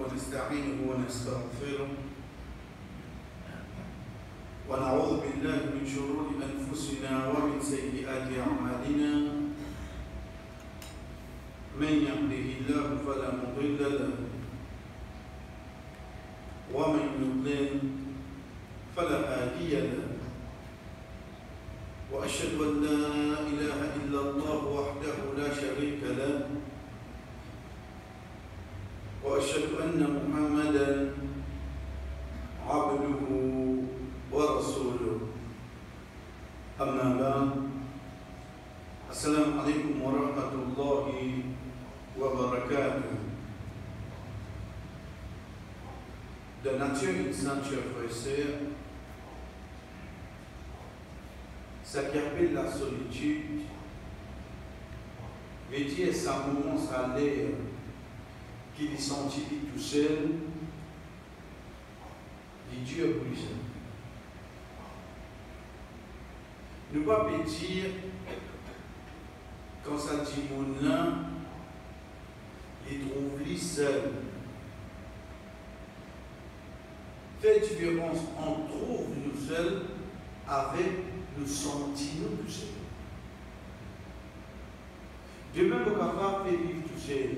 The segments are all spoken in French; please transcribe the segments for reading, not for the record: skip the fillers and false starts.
ونستعينه ونستغفره ونعوذ بالله من شرور أنفسنا ومن سيئات أعمالنا من يهده الله فلا مضل له ومن يضلل فلا هادي له وأشهد أن لا إله إلا الله وحده لا شريك له وأشهد أن محمدا عبده ورسوله أما بعد السلام عليكم ورحمة الله وبركاته. De nature insane, chers frères et sœurs, ce qui appelle la solitude veut dire ça commence à l'air qu'il est senti tout seul, dit Dieu brisé. Ne pas dire quand ça dit mon âme, il trouve lui seul. Fait différence on trouve nous seuls avec nous sentir nous tout seuls. De même le papa fait vivre tout seul.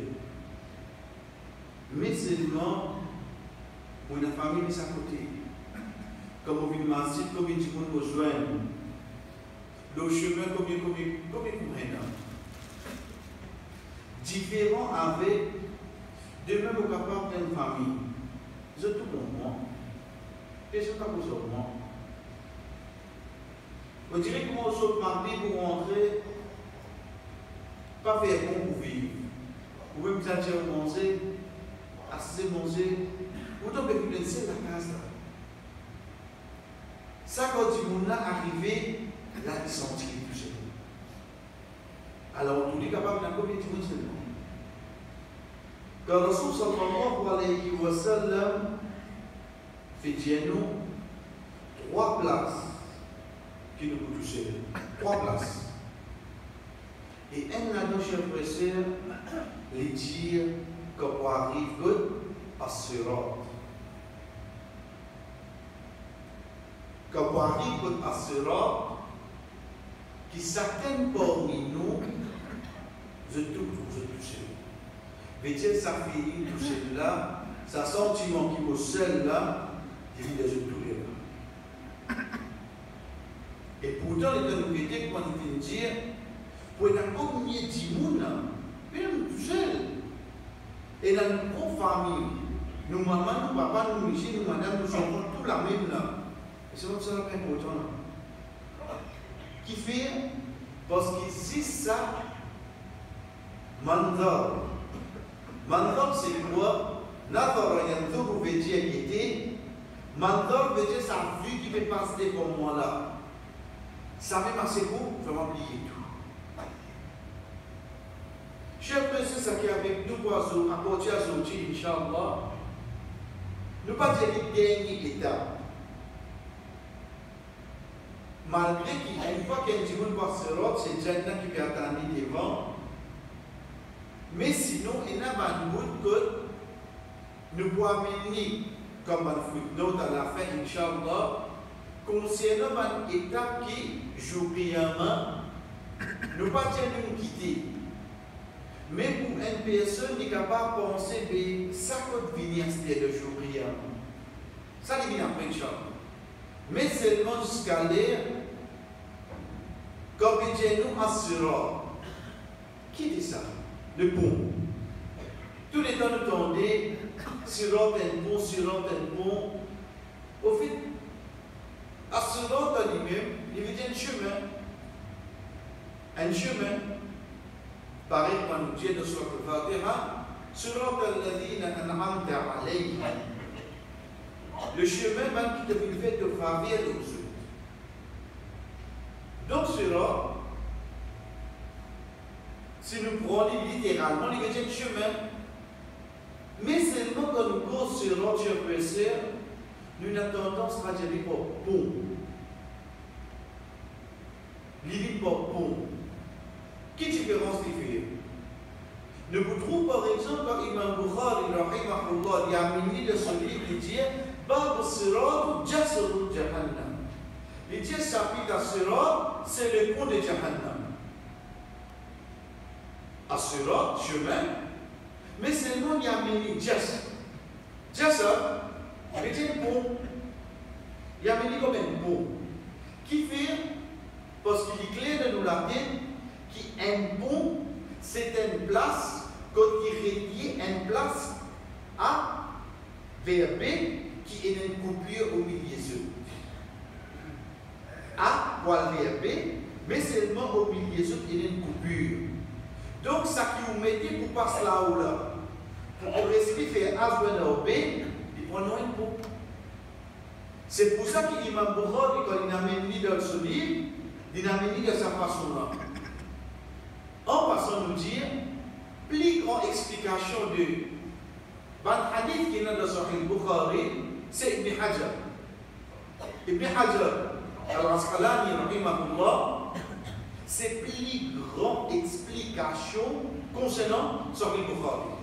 Mais seulement pour une famille de sa côté. Comme on vit le masjid, comme il dit qu'on nous rejoint. Le chemin, comme il nous différent avec de même au capable d'une famille. Je tout pour moi. Et ce n'est pas pour moi. On dirait que mon saute marié pour rentrer, pas faire bon pour vivre. Vous pouvez me dire manger, assez manger, vous devez vous laisser la case là. Ça, quand on a arrivé, là, il sentit tout seul. Alors, on est capable d'un combien de temps seulement. Quand Rasul sallallahu alayhi wa sallam fait dire nous 3 places qui nous peut toucher. 3 places. Et un ado, chers frères et sœurs, les dire qu'on arrive à Sirat. Qu'on arrive à Sirat, qui certaines parmi nous, je touche. Mais tiens, ça finit tout cela, ça sentiment qui me seul là, qui vient de tout là. Et pourtant, les deux nous quand il vient dire, pour la combien de monde, même tout seul. Et dans notre famille, nous maman, nous papa, nous monsieur, nous madame, nous sommes tous la même là. Et c'est comme ça qui est important là. Qui fait, parce qu'ici, ça, mandar. Mandar, c'est quoi? Nadar, yanzur veut dire guetter. Mandar veut dire sa vue qui fait passer comme moi là. Ça fait passer pour, je vais m'oublier tout. Chers frères, c'est ça qui est avec nous pour apporter à Zoti, Inch'Allah. Nous pas dire le dernier étape. Malgré qu'une fois qu'un dimanche passera, c'est Jannah qui peut attendre devant. Mais sinon, il y a un bout que nous pouvons amener comme un footnote à la fin, Inch'Allah, concernant une étape qui, jour priamment, nous pas dire de nous quitter. Mais pour une personne qui est capable de penser que ça peut venir c'était le jour priamment. Ça vient après, Inch'Allah. Mais seulement jusqu'à l'air, comme il dit nous assurons. Qui dit ça? Le pont. Tous les temps, nous tendez sur un pont. Au fait, assurant en lui-même, il veut dire un chemin. Un chemin. Pareil, quand nous disons sur le Fatiha, surat al-ladhina an'amta alayhim. Le chemin même qui te fait de faveur aux autres. Donc, surat, si nous prenons littéralement, il veut dire chemin. Mais seulement quand nous courons sur notre chemin, nous avons tendance à dire pont. L'idée pour pont. Quelle différence il fait? Nous vous trouvons par exemple quand Imam Bukhari, rahimahullah, Bukhari a mis de son livre, il dit Bab Sirat Jasr Jahannam. Il dit chapitre à Sirat, c'est le pont de Jahannam. À Sirat, chemin, mais seulement il y a mis Jasr. Jasr, il dit un pont. Il y a mis comme un pont. Qui fait, parce qu'il est clair de nous l'appeler, qu'un pont, c'est une place, quand il relie une place A vers B, qui est une coupure au milieu de A pour aller vers B, mais seulement au milieu de il y a une coupure. Donc, ça qui vous mettez pour passer là ou là, pour rester faire A vers B, il prend un pont. C'est pour ça que l'imam Bukhari, quand il a mis dans ce livre, il a mis de sa façon-là. En passant nous dire, plus grande explication de ban hadith qui est dans Sahih Bukhari, c'est Ibn Hajar. Ibn Hajar, al-Asqalani, rahimahullah, c'est plus grande explication concernant Sahih Bukhari.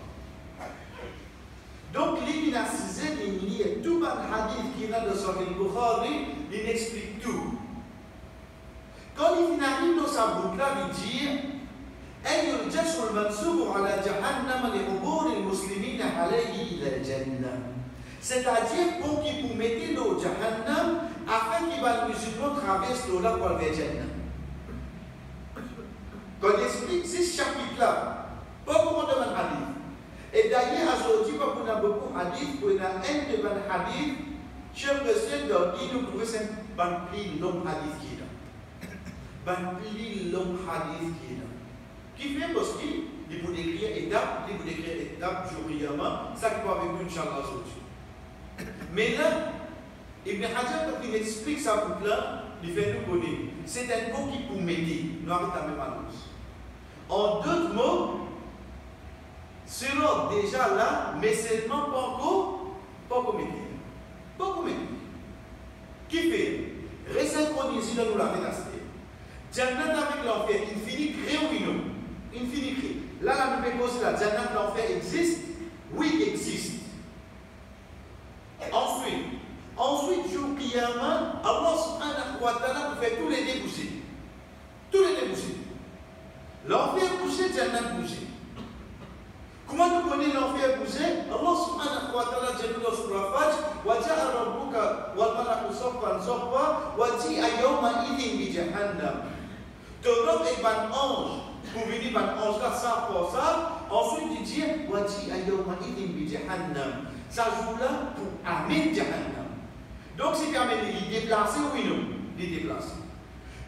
Donc, l'Ibn Asizé, il y a tout le hadith qui est dans Sahih Bukhari, il explique tout. Quand il arrive dans sa boucle-là, il dit أي الجسر المنسوب على جهنم لعبور المسلمين عليه إلى الجنة. C'est-à-dire pour qu'il vous mettez l'eau Jahannam afin qu'il va le musulman traverse l'eau là pour aller vers Jannah. Quand il explique ce chapitre-là, pas pour de man hadith. Et d'ailleurs, aujourd'hui, pas pour beaucoup de hadith, pour un de man hadith, je me souviens de nous trouver un plus long hadith qui est là. Un plus long hadith qui est là. Qui fait parce qu'il vous décrire étape, il vous décrire étape journalièrement, ça qui peut avec une Inch'Allah aujourd'hui. Mais là, Ibn Hajar, quand il explique ça pour là, il fait nous connaître. C'est un mot qui pour m'aider, nous arrêtons la même annonce. En d'autres mots, selon déjà là, mais seulement pas comme aider. Pas comme aider. Qui fait resynchroniser dans nous la pénacité. Jannat avec l'enfer, infini crée ou non? Infini crée. Là, la nouvelle cause, la Jannat l'enfer existe? Oui, existe. Ensuite, jour Qiyamah, Allah subhanahu wa ta'ala vous fait tous les débouchés. Tous les débouchés. L'enfer bouché, Jannat bouché. Comment nous connaissons l'enfer bouché? Allah subhanahu wa ta'ala dit dans Surah Fajr, وَجَاءَ رَبُّكَ وَالْمَلَكُ صَفًّا صَفًّا وَجِيءَ يَوْمَئِذٍ بِجَهَنَّمَ. Ton homme est un ange. Pour venir par ange là, ça pour ça. Ensuite, il dit وَجِيءَ يَوْمَئِذٍ بِجَهَنَّمَ. Ça joue là pour amener Jahannam. Donc, c'est permis de les déplacer ou non? Les déplacer.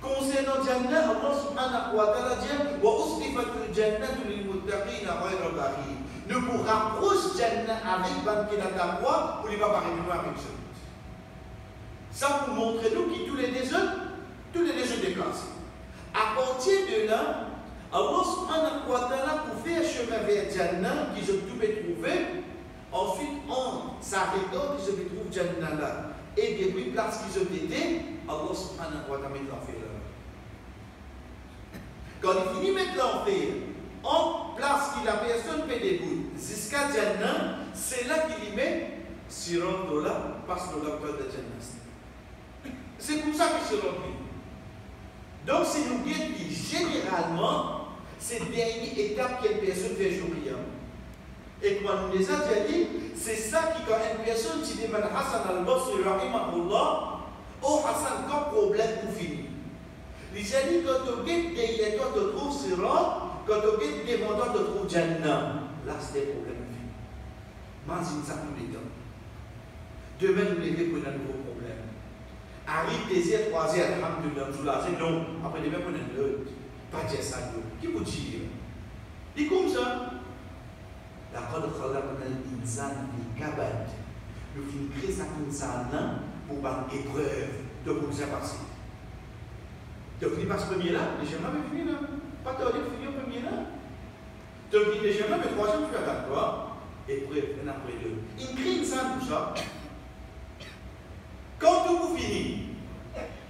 Concernant Jannah, Allah subhanahu wa ta'ala dit وَأُصْرِفَتِ الْجَنَّةُ لِلْمُتَّقِينَ غَيْرَ بَعِيدٍ. Nous vous rapproche Jannah avec Ban Kenata pour les pas parler de avec ce. Ça pour montrer nous qui tous les deux déplacés. À partir de là, Allah subhanahu wa ta'ala pour faire chemin vers Jannah, qui se pouvait trouver, ensuite en s'arrêtant qui se trouve Jannah là, et des huit places qui se étaient, Allah subhanahu wa ta'ala met l'enfer là. Quand il finit de mettre l'enfer, en place qui la personne peut débrouiller, jusqu'à Jannah, c'est là qu'il y met Sirat là, passe le docteur de Jannah. C'est comme ça qu'il se remplit. Donc, c'est nous dire que généralement, c'est la dernière étape qu'une personne fait jour. Et comme on nous les a déjà dit, c'est ça qui, quand une personne dit que Hassan al-Basri, rahimahullah, oh Hassan, quel problème pour finir? Il a dit quand tu es derrière toi, tu trouves Sirat, quand tu es devant toi, tu trouves Jannah. Là, c'est des problèmes finis. Imagine ça tous les temps. Demain, nous lever pour un nouveau problème. Arrive désir, troisième, alhamdoulilah, nous la c'est non. Après, demain, pour un autre. Pas dire ça, qui vous dit? Et comme ça, la code de l'insan est kabad. Nous finissons créer ça insan pour une épreuve de vous passer. Tu as fini par ce premier-là, les gens n'avaient fini là. Pas tu as fini au premier-là. Tu as fini les gens mais troisième, tu as quoi? Épreuve, un après deux. Il crée insan tout ça. Quand tout vous finit,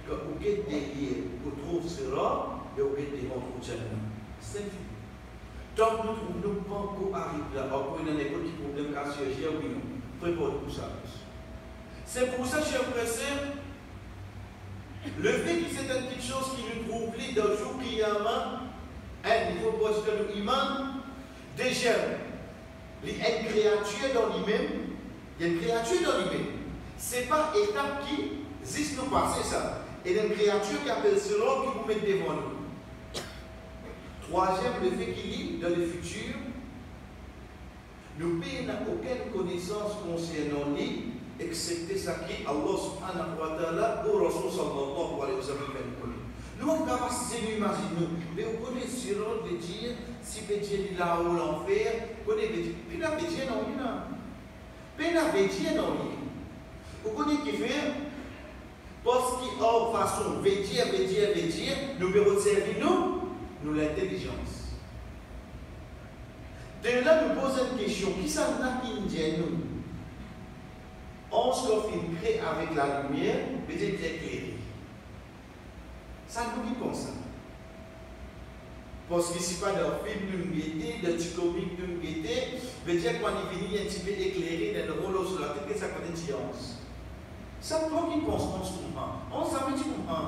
quand vous êtes derrière, vous trouvez cela, et vous êtes devant votre Jannah. C'est fini. Tant que nous ne trouvons pas encore arriver là, encore une école qui problème qu'à chercher, oui non. préparez pour ça. C'est pour ça, chers frères et sœurs, le fait que c'est une petite chose qui nous trouve dans le jour qui a un niveau de l'humain, déjà, il y a une créature dans lui-même, il y a une créature dans lui-même. Ce n'est pas étape qui existe nous passer ça. Il y a une créature qui appelle cela qui vous met devant nous. Troisième, le fait qu'il est dans le futur, nous n'avons aucune connaissance concernant lui, excepté ce qui Allah subhanahu wa ta'ala ou Rasul sallallahu alayhi wa sallam. Nous, on ne peut pas s'imaginer, mais on connaît ce rôle de dire, si Bédier est là-haut l'enfer, on connaît Bédier. Puis la Bédier non, il a. Puis la Bédier non, il. On connaît qui fait, parce qu'en façon, Bédier, nous pouvons servir nous l'intelligence. De là, nous posons une question, qui s'en a qui nous dit nous? On se crée avec la lumière, Bédier est éclairé. Ça nous dit comme ça. Parce que si pas dans le film, nous mettons, dans le comique, nous mettons, veut dire quand il finit un petit peu éclairé dans le rôle sur la tête, ça connaît une science. Ça, toi qui penses, on se comprend. On s'en dit comprend.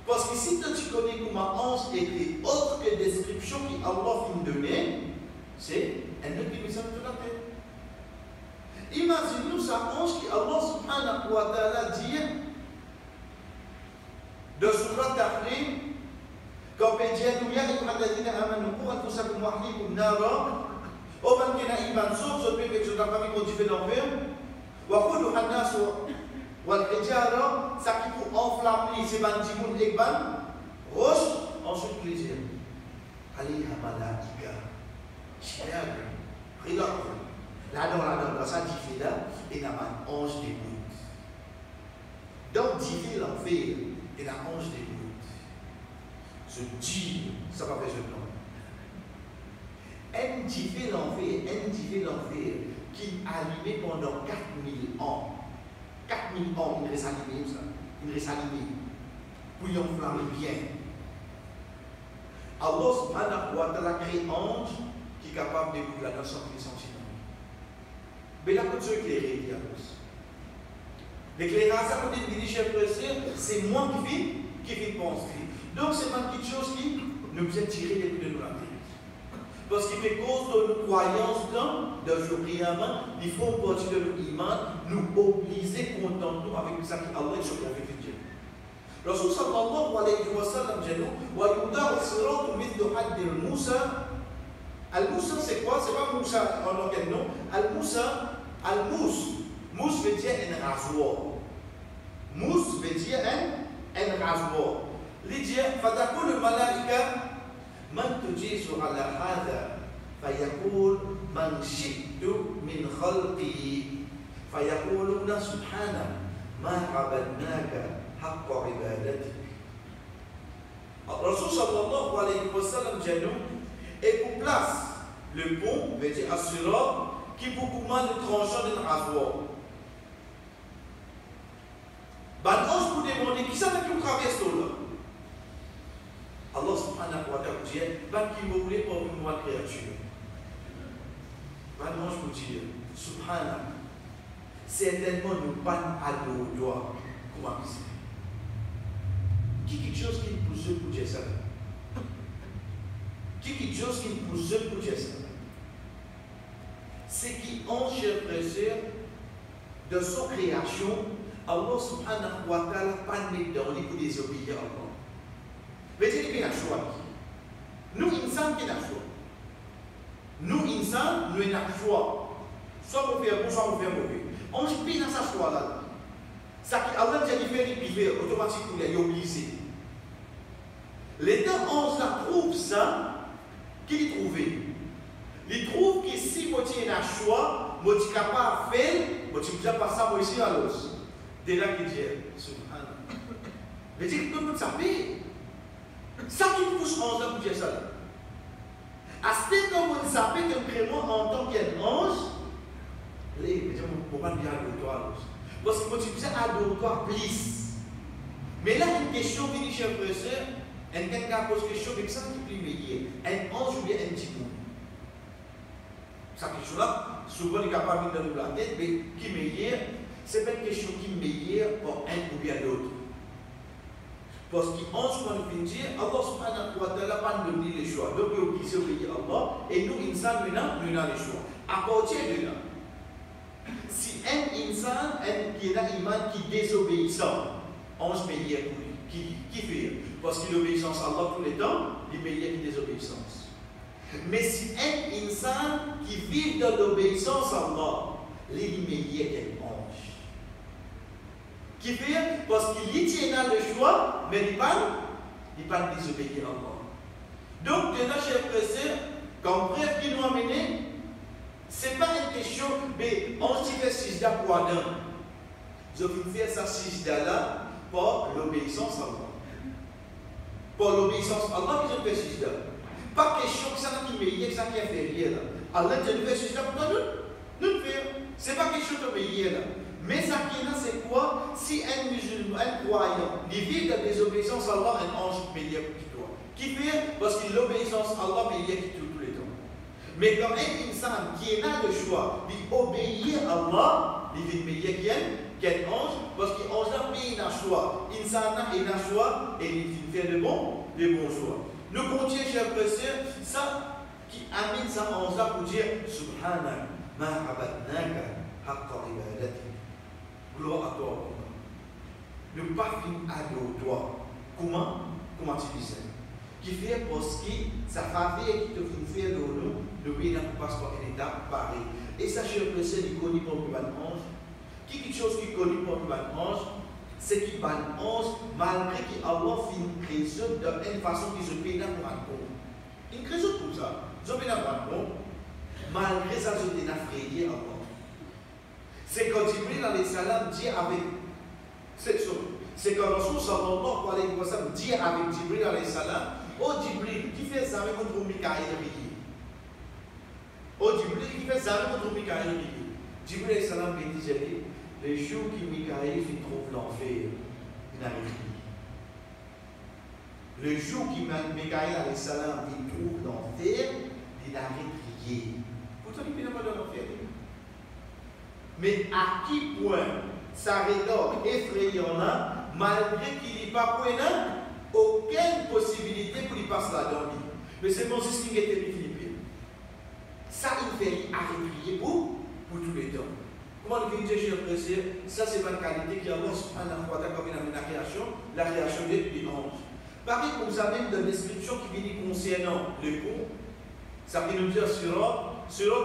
Parce que si tu connais comment on écrit autre que description qui Allah fin donner, c'est un autre message de la tête. Imaginez-nous ça, ange qui Allah subhanahu wa ta'ala dit de Surat Tahrim, quand il dit nous ya ayyuha alladhina amanu qu anfusakum wa ahlikum nara, au ban qui n'a iman sauf ce peuple que la famille qu'on fait l'enfer, wa qulu an-nas wal hijara, ça qui pour enflammer ces bandits moun ekban, roche ensuite plaisir. Alayha malaika. Chial, regarde. Là-dedans, dans ça dit là, et dans un ange d'écoute. Donc, dit l'enfer. Et la ange d'écoute. Ce dit, ça va faire ce nom. Un dit l'enfer, qui allumé pendant 4000 ans. 4000 ans, il reste allumé, ça. Il reste allumé. Pour y enflammer bien. Allah subhanahu wa ta'ala crée ange qui est capable d'écouter la notion des sentiments. Mais la côte éclairée, il y a plus. L'éclairage, ça peut être chef frère, c'est moi qui vis penser. Donc, c'est pas une petite chose qui nous vient tirer les coups de la tête. Parce qu'il fait cause de nos croyances dans le jour priamment, il faut partir de l'imam, nous obliger contenter avec ça qui Allah est sur la vie de Dieu. Rasul sallallahu alayhi wa sallam dit wa yudar as-sirat mithlu hadd al-Musa. Al-Moussa, c'est quoi? C'est pas Moussa en tant que nom. Al-Moussa, Al-Mousse. Mousse veut dire un rasoir. Mousse veut dire un rasoir. Il dit, Fatakul al-Malaika, man tujizu ala hada, fayakul man shi'tu min khalqihi, fayakuluna subhana, ma abadnaka haqqa ibadatik. Rasul sallallahu alayhi wa sallam dit, et pour place le pont, veut dire assurant, qui beaucoup moins le tranchant d'un rasoir. L'ange pour demander qui ça qui traverse là. Allah subhanahu wa ta'ala dit, qui vous voulez pour une nouvelle créature. L'ange pour dire, subhanahu, certainement nous pas à nos doigts. Comment c'est? Qui quelque chose qui nous pousse pour dire ça? Quelque chose qui nous pousse pour dire ça. C'est qui en chers frères et sœurs, de son création, Allah subhanahu wa ta'ala pas mis dans les pour désobéir à Allah. Mais c'est qu'il y a un choix. Nous, insan, qui a un choix. Nous, insan, nous avons un choix. Soit on fait bon, soit on fait mauvais. On se plie dans sa choix là. Ça qui Allah dit de faire, il fait automatiquement, il est obligé. L'État, on se trouve ça. Qui l'y trouvé? Il trouve que si vous avez un choix, vous n'êtes pas capable de faire, vous n'êtes pas passé ici à l'os. Dès là qu'il dit, subhanallah. Mais dit que tout le monde s'appelle. Ça qui pousse en pour dire ça. À ce moment où on s'appelle vraiment en tant qu'ange, on ne peut pas dire adoratoire. Parce que vous dites adoratoire, please. Mais là, une question qui dit, cher professeur, et quelqu'un pose quelque chose, mais ça qui est plus meilleur. Un ange ou bien un petit bout. Ça, quelque chose là, souvent il est capable de nous la tête, mais qui meilleur, ce n'est pas une question qui est meilleure pour un ou bien l'autre. Parce qu'en ce moment, nous dire, Allah subhanahu wa ta'ala pas nous donner les choix. Donc, il faut obéir à Allah, et nous, insan, nous avons les choix. À partir de là, si un insan qui a un iman qui est désobéissant, on se meilleur pour lui. Qui fait? Parce qu'il obéissance à Allah tout le temps, il est meilleur que désobéissance. Mais si un insan qui vit dans l'obéissance à Allah, il est meilleur qu'un ange. Qui fait? Parce qu'il tient le choix, mais il ne pas désobéir à Allah. Donc, de notre chef frère, comme preuve qui nous a mené, ce n'est pas une question, mais on s'y fait sijda pour Adam. Je vais faire ça sijda là pour l'obéissance à Allah. Pour l'obéissance à Allah, je fais sijda. Pas question que ça qui meilleur, que ça qui a fait rien là. Allah, je fais sijda pour toi, nous le faisons. Ce n'est pas question de meilleur là. Mais ça qui est là, c'est quoi? Si un musulman, un croyant, il vit de désobéissance à Allah, un ange meilleur que toi. Qui fait? Parce que l'obéissance à Allah meilleur que tous les temps. Mais quand un insan qui a le choix d'obéir à Allah, il vit meilleur qu'un ange, parce que l'ange a payé un choix. Insan a un choix et il fait de bons choix. Nous continuons, chers frères, ça qui amène ça en ça pour dire Subhanak, ma abadnaka, haqqa ibadati. Gloire à toi. Ne pas finir à toi. Comment tu dis ça? Qui fait parce que ça fait qui te fait faire de nous, le pays n'a pas passé par une étape pareille. Et ça, je le sais, il connaît pour le ange. Quelque chose qui connaît pour le ange, c'est qu'il va l'ange, malgré qu'Allah fait une création d'une façon qui se paye dans le compte. Une création comme ça, je paye dans le compte, malgré ça, je t'ai affrayé à Allah. C'est quand Jibril alayhi salam dit avec c'est quand Rasul sallallahu alayhi wa sallam dit avec Jibril alayhi salam, oh Jibril, qui fait ça avec contre Mikaël Rigi? Oh Jibril, qui fait ça avec contre Mikaël Rigi? Jibril alayhi salam dit les jours qui Mikaël trouve l'enfer, il n'arrive plus. Le jour qui Mikaël alayhi salam trouve l'enfer, il arrête de prier. Pourtant, il n'a pas de l'enfer. Mais à qui point ça rédore effrayant là, malgré qu'il n'y ait pas aucune possibilité pour y passer la dormir. Mais c'est mon système qui était philippin. Ça, il fait arrêter pour tous les temps. Comment on dit, je précise, ça c'est ma qualité qui avance en accroître comme la création des anges. Pareil comme ça, même dans l'inscription qui vient concernant le pont, ça vient nous dire sur l'autre,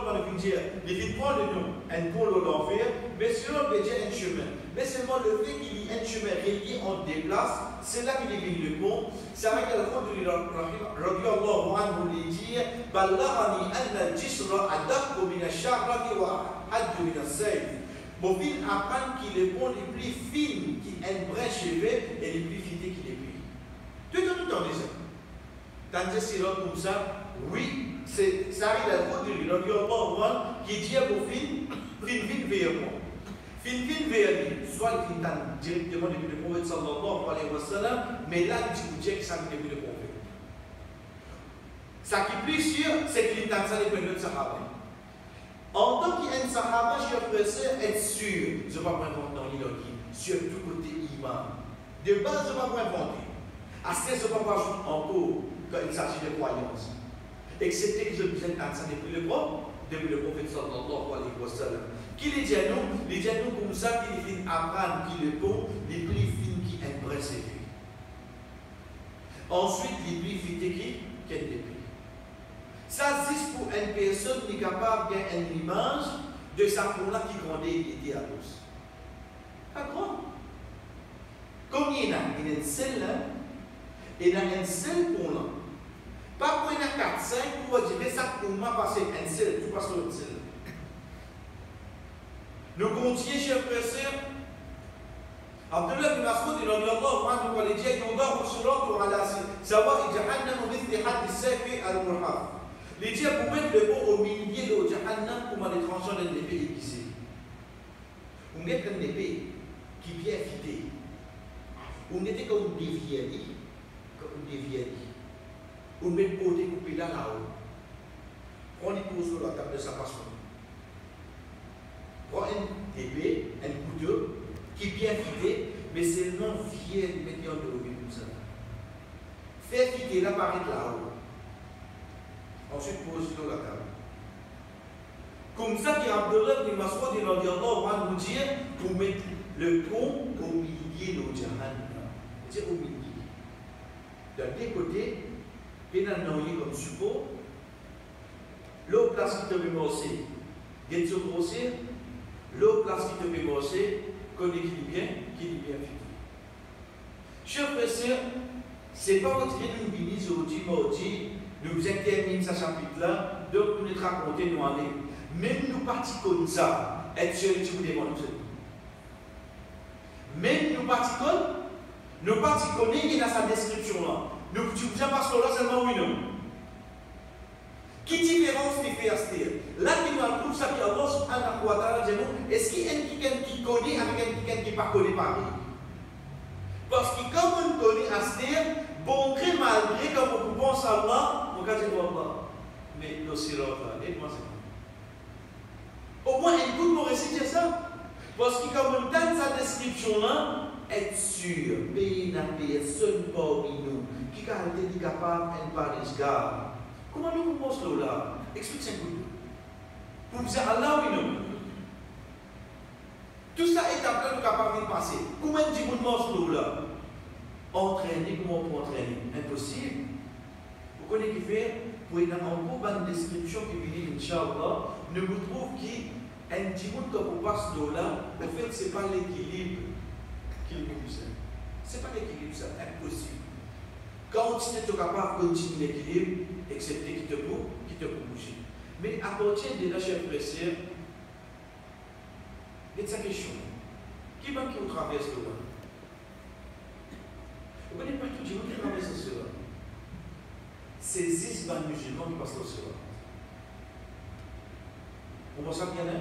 on peut dire, il ne prend le nom, un pont l'enfer, mais sur l'autre, il y a un chemin. Mais seulement le fait qu'il y ait un chemin relié, on déplace, c'est là qu'il y a le pont. C'est vrai qu'à la fois de radiallahu anhu lui dire, Ballahani anna jisra adakku min ash-sharrati wa addu min as-sayf. Mon fils apprend qu'il est pont le plus fin qui est un vrai chevet et le plus fidèle qu'il est plus. Tout le temps déjà. Tandis que c'est l'autre comme ça, oui. Ça arrive à la faute de Allah qui dit à mon fils, fin vers moi. Fin vers lui. Soit il fin directement depuis le prophète sallallahu alayhi wa sallam, mais là il dit que ça vient depuis le prophète. Ça qui est plus sûr, c'est qu'il tente ça depuis le sahaba. En tant qu'un sahaba, je préfère être sûr, je ne vais pas m'inventer dans l'île sur tout côté iman. De base, je ne vais pas m'inventer. À ce que je ne vais pas ajouter encore quand il s'agit de croyance. Excepté que je vous ai ça depuis le prophète sallallahu alayhi wa sallam. Qui les dit à nous? Les dit à nous comme ça, qui les fin apprendre, qui le pont, les plus fins qui impressent lui. Ensuite, les plus fins qui qu'elle depuis. Ça, c'est pour une personne qui est capable d'avoir une image de sa pont-là qui grandit et qui est à tous. Pas grand. Comme il y en a une seule là, il y a un seul pont-là. Pas pour une 4-5 pour dire, mais ça pour moi passer un seul, tout passe l'autre seul. Nous continuons, chers frères et sœurs. Abdullah bin Mas'ud, il a dit Allah, on va dire, il y a un sur l'autre, on va savoir, il y a un homme qui a dit, c'est al-Murhaf. Il dit, pour mettre le pot au milieu de Jahannam, pour les trancher dans l'épée aiguisée. On met une épée qui vient fitter. On était comme des vieilles, on met le côté coupé là-haut. On y pose sur la table de sa façon. épée, un couteau, qui est bien fité, mais seulement vient de mettre de l'eau comme ça. Faire fitter l'appareil là-haut. Ensuite, pose sur la table. Comme ça, qu'il y a Abdullah ibn Mas'ud, il a dit Allah va nous dire pour mettre le pont au milieu de Jahannam. C'est au milieu. D'un des côtés, il y a un noyé comme support. L'autre place qui te fait bosser, il y a de se brosser. L'autre place qui te fait bosser, qu'on équilibre bien, qui est bien fait. Chers frères et sœurs, ce n'est pas votre nous bénisse aujourd'hui, nous interminons ce chapitre-là, donc nous nous racontons nous aller. Même nous partis comme ça, être sur les types de nous. Même nous partis comme il y a sa description-là. Nous ne pouvons pas passer là seulement oui non. Qui différence fait Astir? Là, qui nous trouve ça qui Allah subhanahu wa ta'ala dit nous, est-ce qu'il y a quelqu'un qui connaît avec quelqu'un qui ne connaît pas? Parce que comme on connaît Astir, bon gré malgré, comme on pense à Allah, on va dire Allah. Mais le sirop là, aide-moi ça. Au moins, une goutte pour réciter ça. Parce que comme on donne sa description là, être sûr, pays n'a personne parmi nous qui a été capable de parler de garde. Comment nous commençons là? Explique-moi un coup. Pour dire Allah oui non. Tout ça est après nous capable de passer. Comment dit nous commençons là? Entraîner, comment on peut entraîner? Impossible. Vous connaissez qui fait? Pour une bonne description qui vient Inch'Allah, nous vous trouvons qu'un petit monde quand on passe là, en fait, ce n'est pas l'équilibre qui est le plus. Ce n'est pas l'équilibre, c'est impossible. Quand tu es capable de continuer l'équilibre, excepté qui te bouge. Mais à partir de là, chers frères et sœurs, il y a sa question. Qui va qui traverse là? Vous ne connaissez pas tout le monde qui traverse cela. C'est 10 bandes musulmans qui passent dans cela. On pense bien là?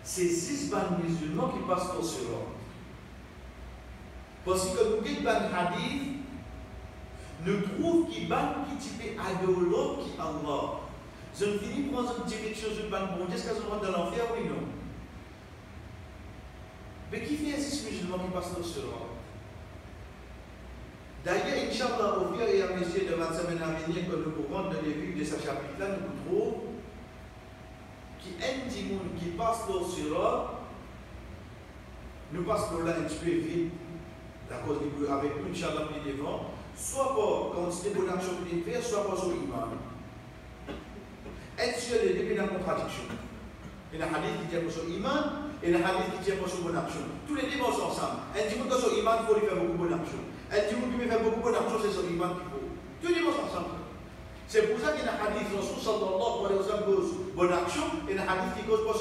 C'est 6 bandes musulmans qui passent dans cela. Parce que nous dites ban hadith, nous trouvons qu'il ban qui type idologue qui Allah. Je ne finis par une direction de ban bon Dieu, est-ce qu'elles sont dans l'enfer, oui non? Mais qui fait 6 musulmans qui passent dans cela? D'ailleurs, Inch'Allah, au fur et à mesure de la semaine à venir, que nous pourrons dans les vues de ce chapitre-là, nous trouvons qu'il y a un petit monde qui passe dans cela, nous passons là un petit peu vite. D'accord, avec nous, Inch'Allah, plus devant, soit pour continuer bonne action qu'il faire, soit pour son iman. Être sur les deux, il y a une contradiction. Il y a un hadith qui tient pour son iman, et un hadith qui tient pour son bonne action. Tous les deux vont ensemble. Un dit que son iman, il faut lui faire beaucoup de bonne action. Un dit qui veut faire beaucoup de bonne action, c'est son iman qu'il faut. Tous les deux vont ensemble. C'est pour ça qu'il y a un hadith, Rasul sallallahu alayhi wa sallam cause bonne action, et un hadith qui cause pour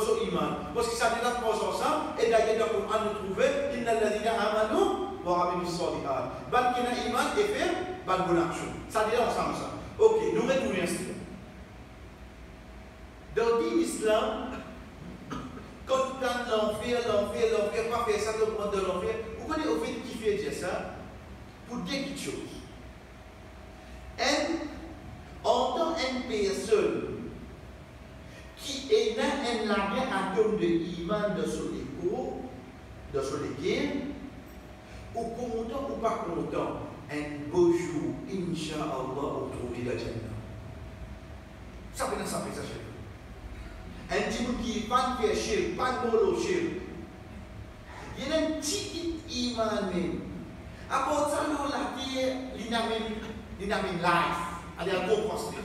son iman. Parce que ça dit là pour ensemble, et d'ailleurs dans le Coran nous trouvons, inna alladhina amanu wa amilu salihat. Ban qui a iman et faire ban bonne action. Ça dit là ensemble ça. Ok, nous retournons ainsi. Dans l'islam, quand tu as l'enfer, pas faire ça, le monde de l'enfer, vous connaissez au fait qui fait dire ça? Pour dire quelque chose. En tant qu'une personne qui est dans un lien atome de iman de son écho, de son équipe, ou content ou pas content, un beau jour, Inch'Allah, on trouve la Jannah. Ça fait ça chez vous. Un petit monde qui pas de faire chier, pas de molo chier. Il y a un petit iman même. À part ça, nous la terre, l'inamine life. Elle est à gros construire.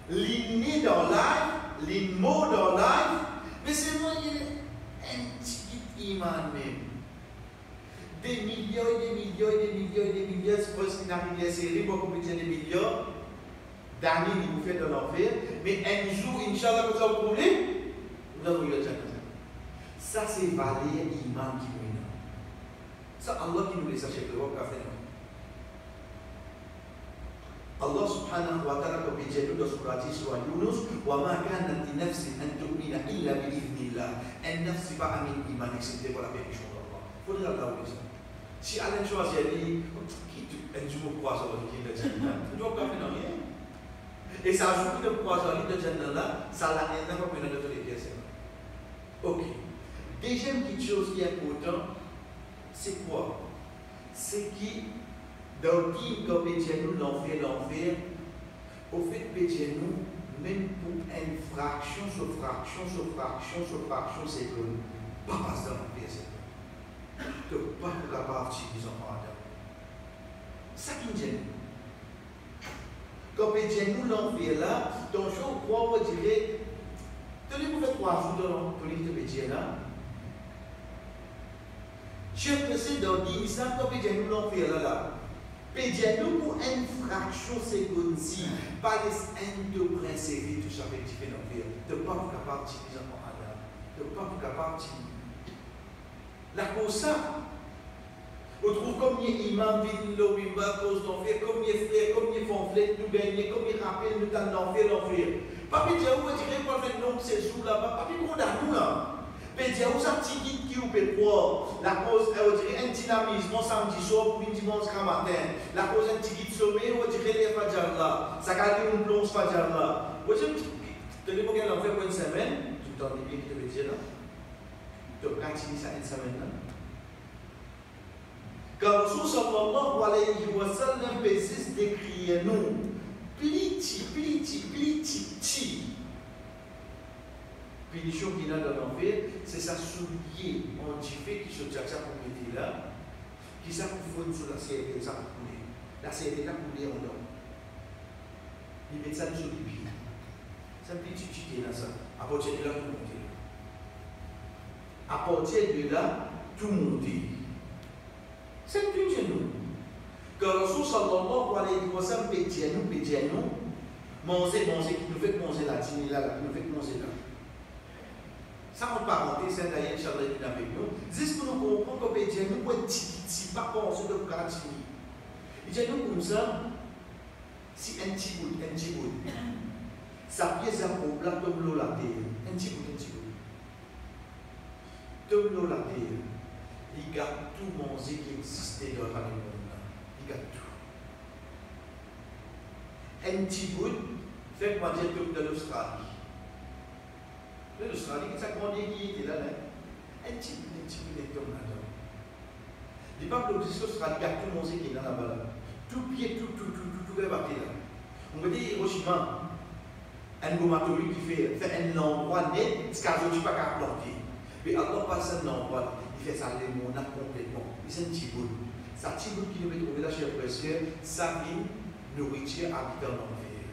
L'inné dans life, l'inmot dans life, mais c'est moi il y a un petit iman même. Des millions et des millions et des millions et des millions, c'est parce qu'il y a une série, beaucoup plus de millions. D'années qui vous fait dans l'enfer, mais un jour, Inch'Allah, vous avez un problème, vous avez eu le Jannah. Ça, c'est valeur iman qui nous donne. Ça, Allah qui nous laisse acheter le roc à faire. Allah subhanahu wa ta'ala, comme il dit dans Surah Yunus, wa ma kanat li nafsin an tu'mina illa bi idhnillah. Un nafs, c'est pas un iman, excepté pour la permission d'Allah. Il faudrait regarder ça. Si Alain choisit, il dit, un jour, croit sur le qui est le Jannah, tu dois pas faire rien. Et ça ajoute de poisonner de Jannah là, ça l'a rien à voir avec les pièces. Ok. Deuxième petite chose qui est importante, c'est quoi? C'est qui, dans le qui, comme nous l'enfer, au fait, nous, même pour une fraction sur fraction, c'est que, pas passer dans la pièce. Tu n'es pas capable d'utiliser les enfants. Ça qui me gêne. Quand nous l'enfer là, donc je crois, on dirait, tenez-vous fait 3 jours dans le livre de Pédienne là. Je pensais dans l'islam, quand nous l'enfer là, Pédienne pour une fraction seconde-ci, pas les de principe, tout ça fait différent l'enfer. Tu n'es pas capable d'utiliser les enfants. Tu n'es pas capable d'utiliser. La cause ça, on trouve combien d'imams viennent au Bimba, cause d'enfer, combien de frères, combien de fanflettes nous gagnent, combien de rappels nous donnent l'enfer. Pas dire où dire qu'on fait non ces jours là, pas dire qu'on a nous là. Mais dire où ça petit qui ou peut croire, la cause, on dirait un dynamisme samedi soir pour une dimanche matin, la cause un petit sommet, on dirait les fadjar là, ça garde une plonge fadjar là. Vous savez, tu as dit qu'on a fait pour une semaine, tu t'en dis bien que tu veux dire là. Tu pratiques ça une semaine là. Quand Rasul sallallahu alayhi wa sallam persiste d'écrire nous, pliti. Punition qu'il a dans l'enfer, c'est sa soulier antifait qui se tient pour mettre là, qui ça pour fondre sur la CRT, ça pour couler. La CRT là couler en dehors. Il met ça sur les pieds. C'est un petit ticket là, ça. À partir de là, tout monter. À partir de là, tout monter. C'est plus genou. Quand Rasul sallallahu alayhi wa sallam pédia nous, manger, qui nous fait manger la dîner là, qui nous fait manger là. Ça en parenthèse, c'est d'ailleurs Inch'Allah qui avec nous. Juste pour nous comprendre que pédia nous, pour petit, pas penser de gratuit. Il dit nous comme ça, si un petit bout, sa pièce à peau, là, comme l'eau la terre, un petit bout. Comme l'eau la terre. Il garde tout manger qui existait dans le monde. Il garde tout. Un petit bout, fait moi dire que de l'Australie. L'Australie, c'est ça qu'on dit qui était là. Un petit bout est tombé là-dedans. Il n'y a pas que l'Australie garde tout manger qui est là-bas. Tout pied, tout est battu là. On peut dire Hiroshima, un gomatori qui fait un endroit net, ce qu'il n'y a pas qu'à planter. Mais Allah passe un endroit. Il fait ça les mondes complètement. C'est un petit bout. C'est un petit bout qui nous met trouver là chez le précieux. Sa vie, nourriture, habitant dans l'enfer.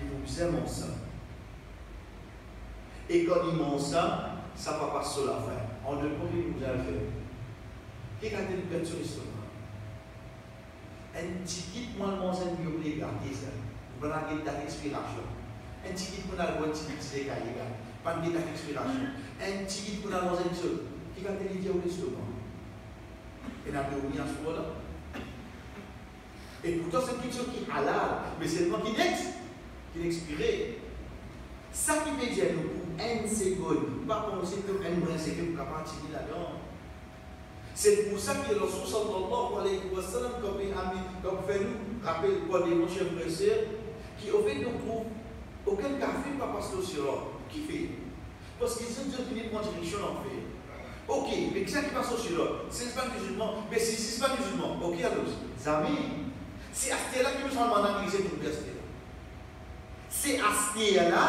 Il vous aime ça. Et quand il mange ça, ça va pas sur la fin. En deux mots, il nous a fait. Qui a été une personne l'estomac? Un petit kit, moi, le mange un mieux les garder ça. Vous avez une respiration. Un petit kit, vous avez un petit cahier. Pas de respiration. Un petit kit, vous avez une seule. Qui va te dire au l'estomac. Et on a dormi à ce moment-là. Et pourtant, c'est quelque chose qui est halal, mais c'est le qui est expiré. Ça qui veut dire nous, pour une seconde, pas penser que un moyen c'est que vous pouvez partir là-dedans. C'est pour ça que le Rasul sallallahu alayhi wa sallam, comme fait nous, rappelle quoi des mon chef frère, qui au fait nous trouve aucun café pas passer au sirop. Qui fait? Parce qu'ils ont dit qu'ils prennent direction en fait. Ok, mais qu'est-ce qui passe au sirop? C'est pas musulman, mais si c'est pas musulman, ok alors, amis, c'est à ce là que nous sommes en Église pour rester là. C'est à ce là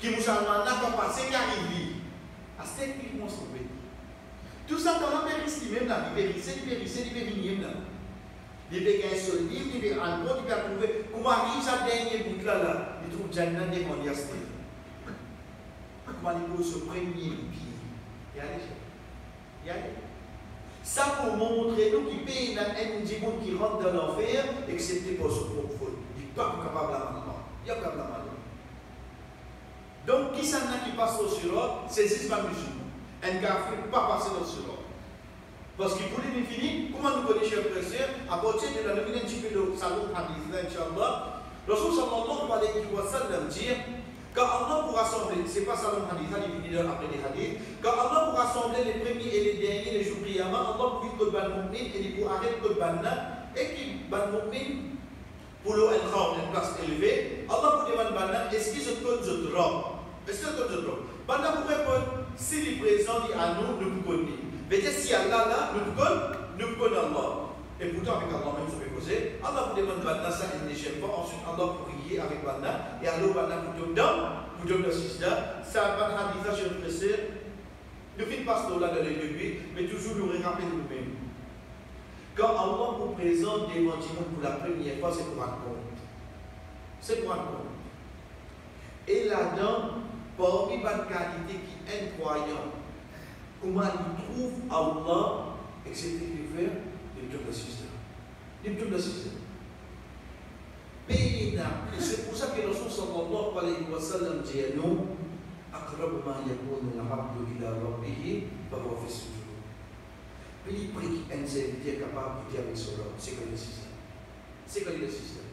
que nous sommes en Église pour passer qui arrive. À ce là qu'ils vont se trouver. Tout ça dans la périphérie même là, il peut venir là. Il peut gagner sur le livre, il peut en compte, il peut trouver comment arrive sa dernière bout là, il trouve Jannah devant l'Yasté. Comment il peut se premier pied. Y aller. Ça pour montrer nous qui paye un démon qui rentre dans l'enfer, excepté pour son propre faute. Il n'est pas capable de la manger. Il n'est pas capable de la manger. Donc, qui s'en a qui passe au sirop, c'est juste pas musulman. Un gars ne peut pas passer dans le sirop. Parce qu'il voulait nous finir, comment nous connaissons le précieux, à partir de la nominée un petit peu de salon hadith, Inch'Allah, le Rasul sallallahu alayhi wa sallam dit, quand Allah pour rassembler, ce n'est pas salon hadith, il finit après les hadiths, quand Allah pour rassembler les premiers et les derniers, les jours qiyamah, Allah pour vite que le ban mu'min et il pour arrêter que le ban et qui ban mu'min pour entrer en une place élevée, Allah vous demande maintenant, est-ce que je peux te rendre? Est-ce que je peux te rendre? Pendant vous répondre, si le présent dit à nous, nous pouvons dire. Mais si Allah là, nous pouvons Allah. Et pourtant, avec Allah même, je vais poser. Allah vous demande maintenant ça, il ne gêne pas. Ensuite, Allah vous prier avec maintenant. Et alors, maintenant, vous donne le sida. Ça va dans hadith, je le précise. Nous ne pas là dans les début, mais toujours nous rappeler nous-mêmes. Quand Allah vous présente devant Dieu pour la première fois, c'est pour un compte. C'est pour un compte. Et là-dedans, parmi les qualités qui est incroyable, comment il trouve Allah, etc. faire, il donne le système. Il donne le système. C'est pour ça que le Rasul sallallahu alayhi wa sallam dit à nous, أقرب ما يكون العبد إلى ربه فهو في السجود. Puis il un serviteur capable de dire avec son Lord, c'est quoi le système? C'est quoi le système?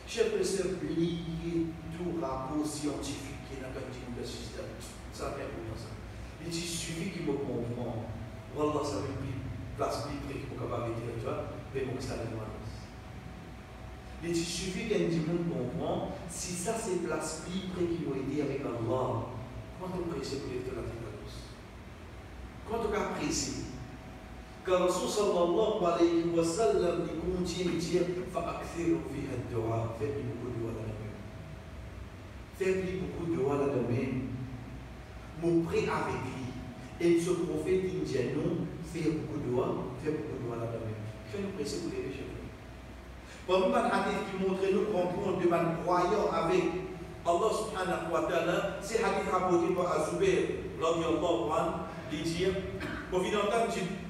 Chef de service, plier tout rapport scientifique qui est dans le système. Ça fait pour ça. Il dit, suffit qu'il me comprend. Wallah, ça veut dire place biblique pour capable de dire, tu vois, mais bon, ça n'est pas. Il dit, suffit qu'un dimanche comprend, si ça c'est place biblique qui m'a aidé avec Allah, comment on apprécie pour les la différence? Comment on apprécie? Quand Rasul sallallahu alayhi wa sallam il continue de dire fa'akthiru fiha ad-du'a, faites beaucoup de doigts dans la main. Faites beaucoup de doigts dans la main. Mon prêt avec lui. Et ce prophète indien non, fait beaucoup de doigts dans la main. Faites-nous presser pour les chefs. Parmi les hadiths qui montrent nous comprendre de man croyant avec Allah subhanahu wa ta'ala, c'est hadith rapporté par Azubair, radiyallahu anhu, de dire, pour finir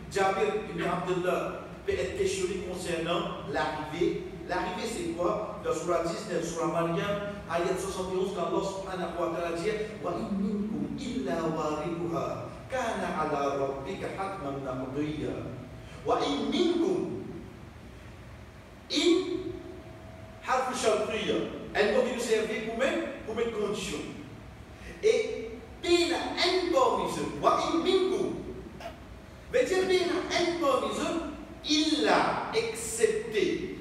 Jabir ibn Abdullah peut être questionné concernant l'arrivée. L'arrivée, c'est quoi? Dans Surah 19, Surah Maryam, ayat 71, quand Allah subhanahu wa ta'ala dit wa in minkum illa wariduha kana ala rabbika hatman maqdiya. Wa in minkum in harf shartiyya. Elle doit nous servir pour mettre condition. Et il a un parmi wa in minkum. Mais Dieu a un parmi eux, il l'a accepté.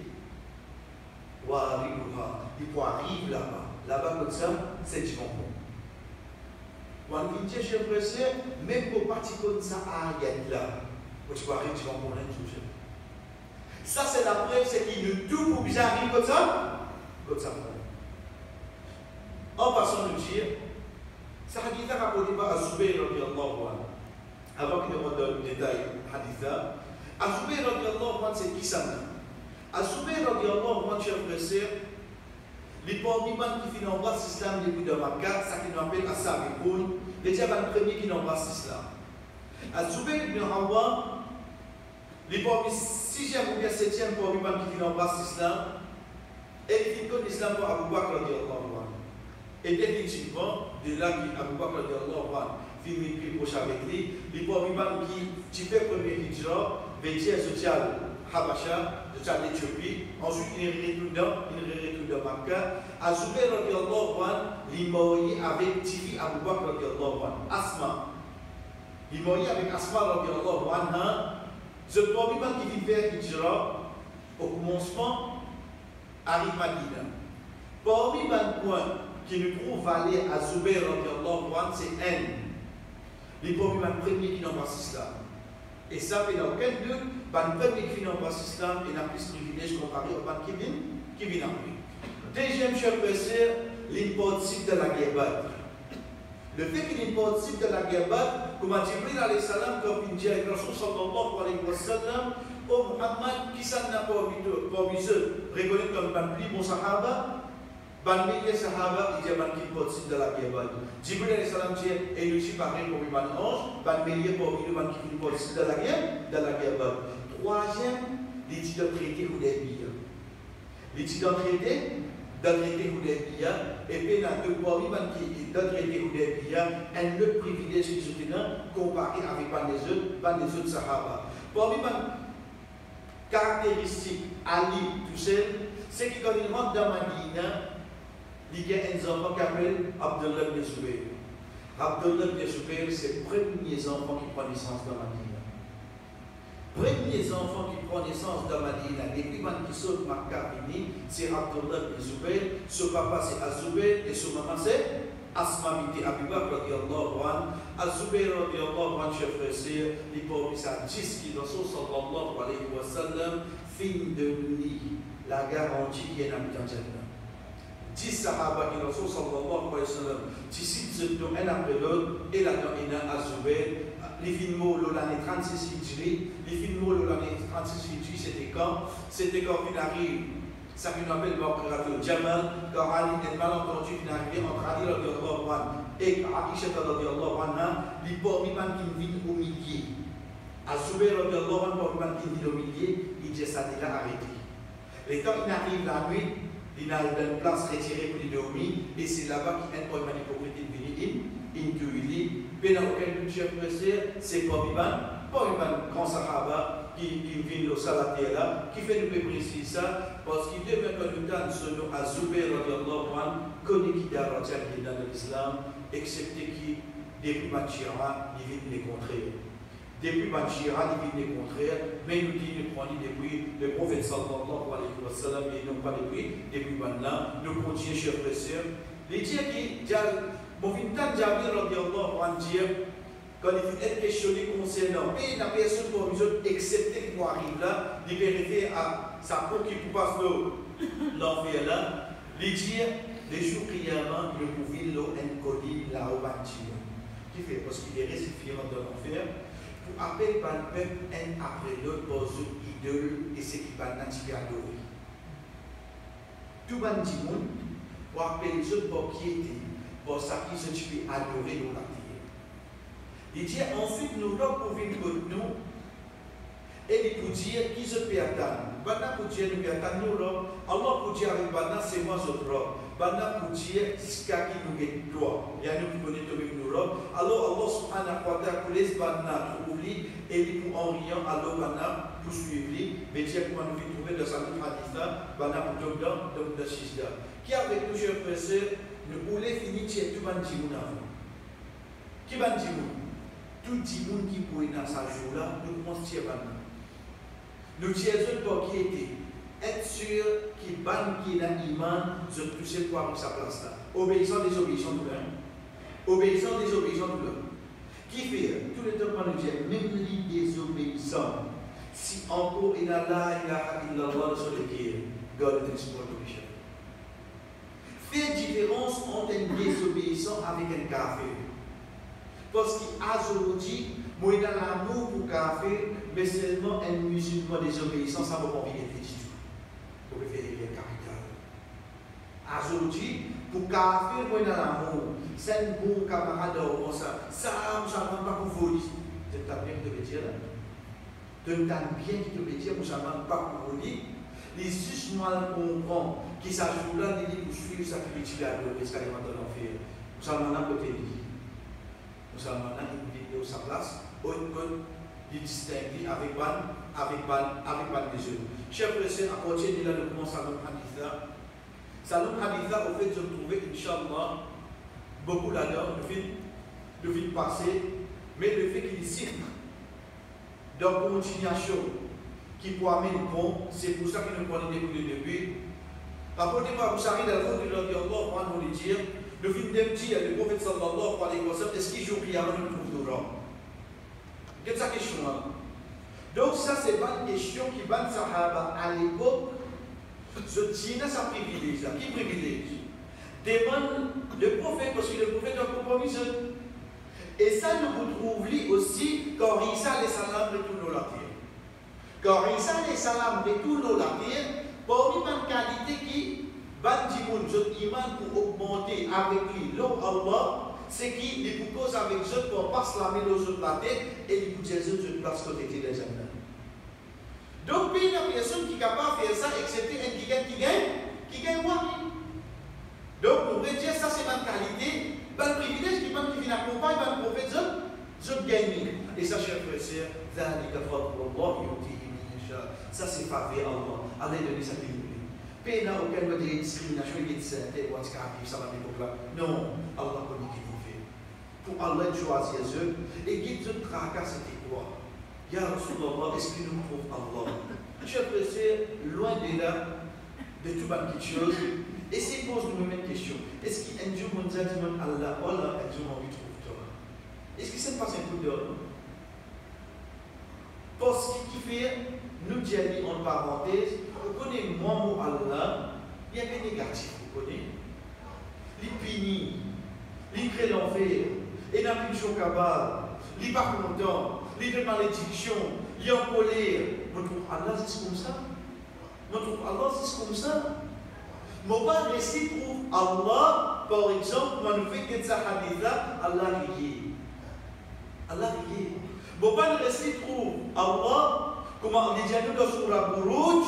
Il peut arriver là-bas. Là-bas, comme ça, c'est du bon. Quand il dit, je précise, même pour partir comme ça, il y a là. Tu peux arriver, tu vas comprendre une chose. Ça, c'est la preuve, c'est qu'il ne tout pour bien arriver comme ça. Comme ça. En passant de dire, ça a été rapporté par Azubair, avant qu'il ne rentre dans le détail haditha. Azubair, c'est qui ça? Azubair, chers frères et sœurs, les parmi qui embrassent l'islam depuis de Makkah, ça qui nous appelle Ashabul, les diables premiers qui embrassent l'islam. Azubair ibn Awwam, les parmi 6e ou bien 7e parmi qui embrassent l'islam, et qui connaissent l'islam pour Abu Bakr. Et définitivement, de là qu'Abu Bakr finit plus proche avec lui, les parmi qui fait premier hijra, Bétier social Habasha, de Tchad d'Éthiopie, ensuite il retourne dans Makkah. Azubair il marié avec Tifi Abu Bakr, Asma. Il marié avec Asma, ce premier qui vit vers Hijra, au commencement, arrive à Madina. Parmi les points qui nous trouvent aller à Azubair, c'est un. Les premiers qui n'ont pas l'islam. Et ça fait dans aucun doute, les premiers qui n'ont pas l'islam et n'a plus de privilège comparé aux gens qui viennent après. Deuxième cher frère, l'impossible de la guerre. Le fait qu'il participe de la guerre, comme a Jibril alayhi salam, comme il dit avec Rasul sallallahu alayhi wa sallam, oh Muhammad, qui s'en n'a pas mis reconnaître comme un plus bon sahaba, ban milliers sahaba, il dit qu'il participe de la guerre. Jibril alayhi salam dit, et nous sommes pareil pour un ange, ban milliers pour qui participe de la guerre. Troisième, l'étude de traité ou des billes. L'étude de traité Hudaybiyah, et puis dans le parmi qui dans le traité Hudaybiyah, un autre privilège qui se tient comparé avec les autres Sahaba. Parmi les caractéristiques Ali, tout seul, c'est que quand il rentre dans Madina, il y a un enfant qui s'appelle Abdullah ibn Zubayr. Abdullah ibn Zubayr, c'est le premier enfant qui prend naissance dans Madina. Premiers enfants qui prennent naissance dans Madina, les primans qui sautent Makkah, c'est Abdullah bin Zubayr, son papa c'est Az-Zubayr et son maman c'est Asma binti Abi Bakr radiyallahu anhu. Az-Zubayr radiyallahu anhu, chef frère, il porte sa 10 qui dans son sallallahu alayhi wa sallam, fin de nuit, la garantie qui est dans le Jannah. 10 sahaba qui dans son sallallahu alayhi wa sallam, 10 se donnent un après l'autre, et là-dedans il y a Az-Zubayr. Les films de l'année 36 Hijri, les films de l'année 36 Hijri, c'était quand il arrive, ça qu'on appelle le Jamal, quand Ali est malentendu, il est arrivé entre Ali et Aisha radiyallahu anha, les ports-mimans qui viennent au milieu. Az-Zubayr radiyallahu anhu, ports-mimans qui viennent au milieu, il dit ça déjà arrêté. Et quand il arrive la nuit, il a une place retirée pour les dormir, et c'est là-bas qu'il y a un ports-mimans hypocrite qui vient intuili, mais dans aucun budget pressé, c'est pas un grand sahaba qui vient au Salatera, qui fait nous préciser ça, parce qu'il devait mettre le temps selon Az-Zubayr radiyallahu anhu, connaît qui dans l'islam, excepté qui, depuis Banchira, il vient les contraires. Depuis Banchira, il vient les contraires, mais nous dit, nous prenons depuis le prophète sallallahu alayhi wa sallam, et non pas depuis Banna, nous continuons, chers frères. Les dieux qui, mon vintan Jabir radiyallahu anhu, quand il est questionné concernant la personne pour nous autres, excepté qu'il arrive là, il vérifie à sa peau qui passe l'enfer là, il dit, les jours qiyamah, le pouvait l'eau inconnu là au bâtiment. Qui fait parce qu'il est récipient de l'enfer, pour appeler par le peuple un après l'autre pour une idole et ce qui va natif adorer. Tout le monde, pour appeler les autres pour piété. Pour ça qu'ils se tuent adorer dans la terre. Il dit ensuite nous leur pouvons contre nous et il peut dire qu'ils se perdent. Bana pour dire nous perdons nous là. Allah pour dire avec Bana c'est moi autres là. Bana pour dire jusqu'à qui nous est droit. Il y a nous qui connaissons avec nous là. Alors Allah subhanahu wa ta'ala pour les Bana pour oublier et il pour en riant alors Bana pour suivre. Mais dire comment nous trouver dans sa hadith Bana pour donc dans le Shizda. Qui avec nous chers frères nous voulons finir chez tout le monde. Qui va dire tout le monde qui pourrait dans sa jour-là, nous commençons à dire nous disons pour qui était être sûr qu'il ban qui est dans l'iman, je touche quoi pour sa place là. Obéissant des obéissants de l'homme. Obéissant des obéissants de l'homme. Qui fait tout le temps nous dire même les désobéissants, si encore il a la ilaha illallah sur le cœur, God is for obligation. Fait différence entre un désobéissant avec un kafir. Parce qu'aujourd'hui, moi dans l'amour pour kafir, mais seulement un musulman désobéissant, ça ne va pas bien du tout. Pour faire des liens capitales. Aujourd'hui, pour kafir, moi dans l'amour, c'est un bon camarade comme ça. Ça ne va pas pour vous. Tu as bien qui te veut dire là. Tu as bien qui te veut dire, ça ne va pas pour vous. Les juste mal comprendre qui s'ajoute là, il dit pour suivre sa critique à l'eau, parce qu'elle est dans l'enfer. Nous allons en côté de lui. Nous allons en une vidéo sa place, où il distingue avec ban des yeux. Chers frères, à partir de là, nous commençons Salom Haditha. Salom Haditha, au fait, je me trouvais, Inch'Allah, beaucoup là-dedans, le film passé, mais le fait qu'il cite dans continuation, qui peut amener le pont, c'est pour ça qu'il nous prenait depuis le début. Rapportez-moi, vous savez, dans le fond de Allah, on va dire, le film d'un petit, le prophète sallallahu alayhi wa sallam, est-ce qu'il joue qu'il y a un trouve de l'or? Quelle est sa question là? Donc, ça, c'est pas une question qui va Sahaba à l'époque. Je tiens à sa privilège. Qui privilège? Demande le prophète, parce que le prophète est un compromis. Et ça, nous retrouvons aussi quand Isa les salam retourne la terre. Quand Isa les salam retourne la terre, parmi les qualités qui Bandimoun, je iman pour augmenter avec lui, l'homme Allah, c'est qu'il est pour cause avec eux pour passer la main sur la tête et il vous dire je place côté des jardins. Donc, il y a une personne qui est capable de faire ça, excepté un qui gagne moi. Donc, on pourrait dire ça, c'est ma qualité, le privilège qui vient accompagner le prophète, je gagne. Et ça, chers frères et sœurs, ça, c'est faveur Allah. Allah donne ça qui nous plaît. Pas aucun mode de discrimination, il est ou handicapé, ça va être là. Non, Allah connaît qui nous fait. Pour Allah choisir eux et qui te tracasse, c'était quoi? Ya Rasulallah, est-ce qu'il nous trouve Allah? Je suis loin de là, de tout quelque chose. Et s'il pose nous même question, est-ce qu'il y a un jour où on dit Allah, Allah, un jour on lui trouve toi? Est-ce que ça ne passe un coup d'or? Parce qu'il fait, nous dire en parenthèse, vous connaissez moi, mot Allah, il y a des négatifs, vous connaissez? Les punis, les crée l'enfer, et n'a plus de chocabal, les pas content, les de malédiction, les en colère. Moi, je trouve Allah, c'est comme ça. Moi, je trouve Allah, c'est comme ça. Moi, pas rester trouve Allah, par exemple, moi, nous fait que ça hadith là, Allah riait. Allah riait. Moi, pas rester trouve Allah, comment on dit dans Surah Buruj,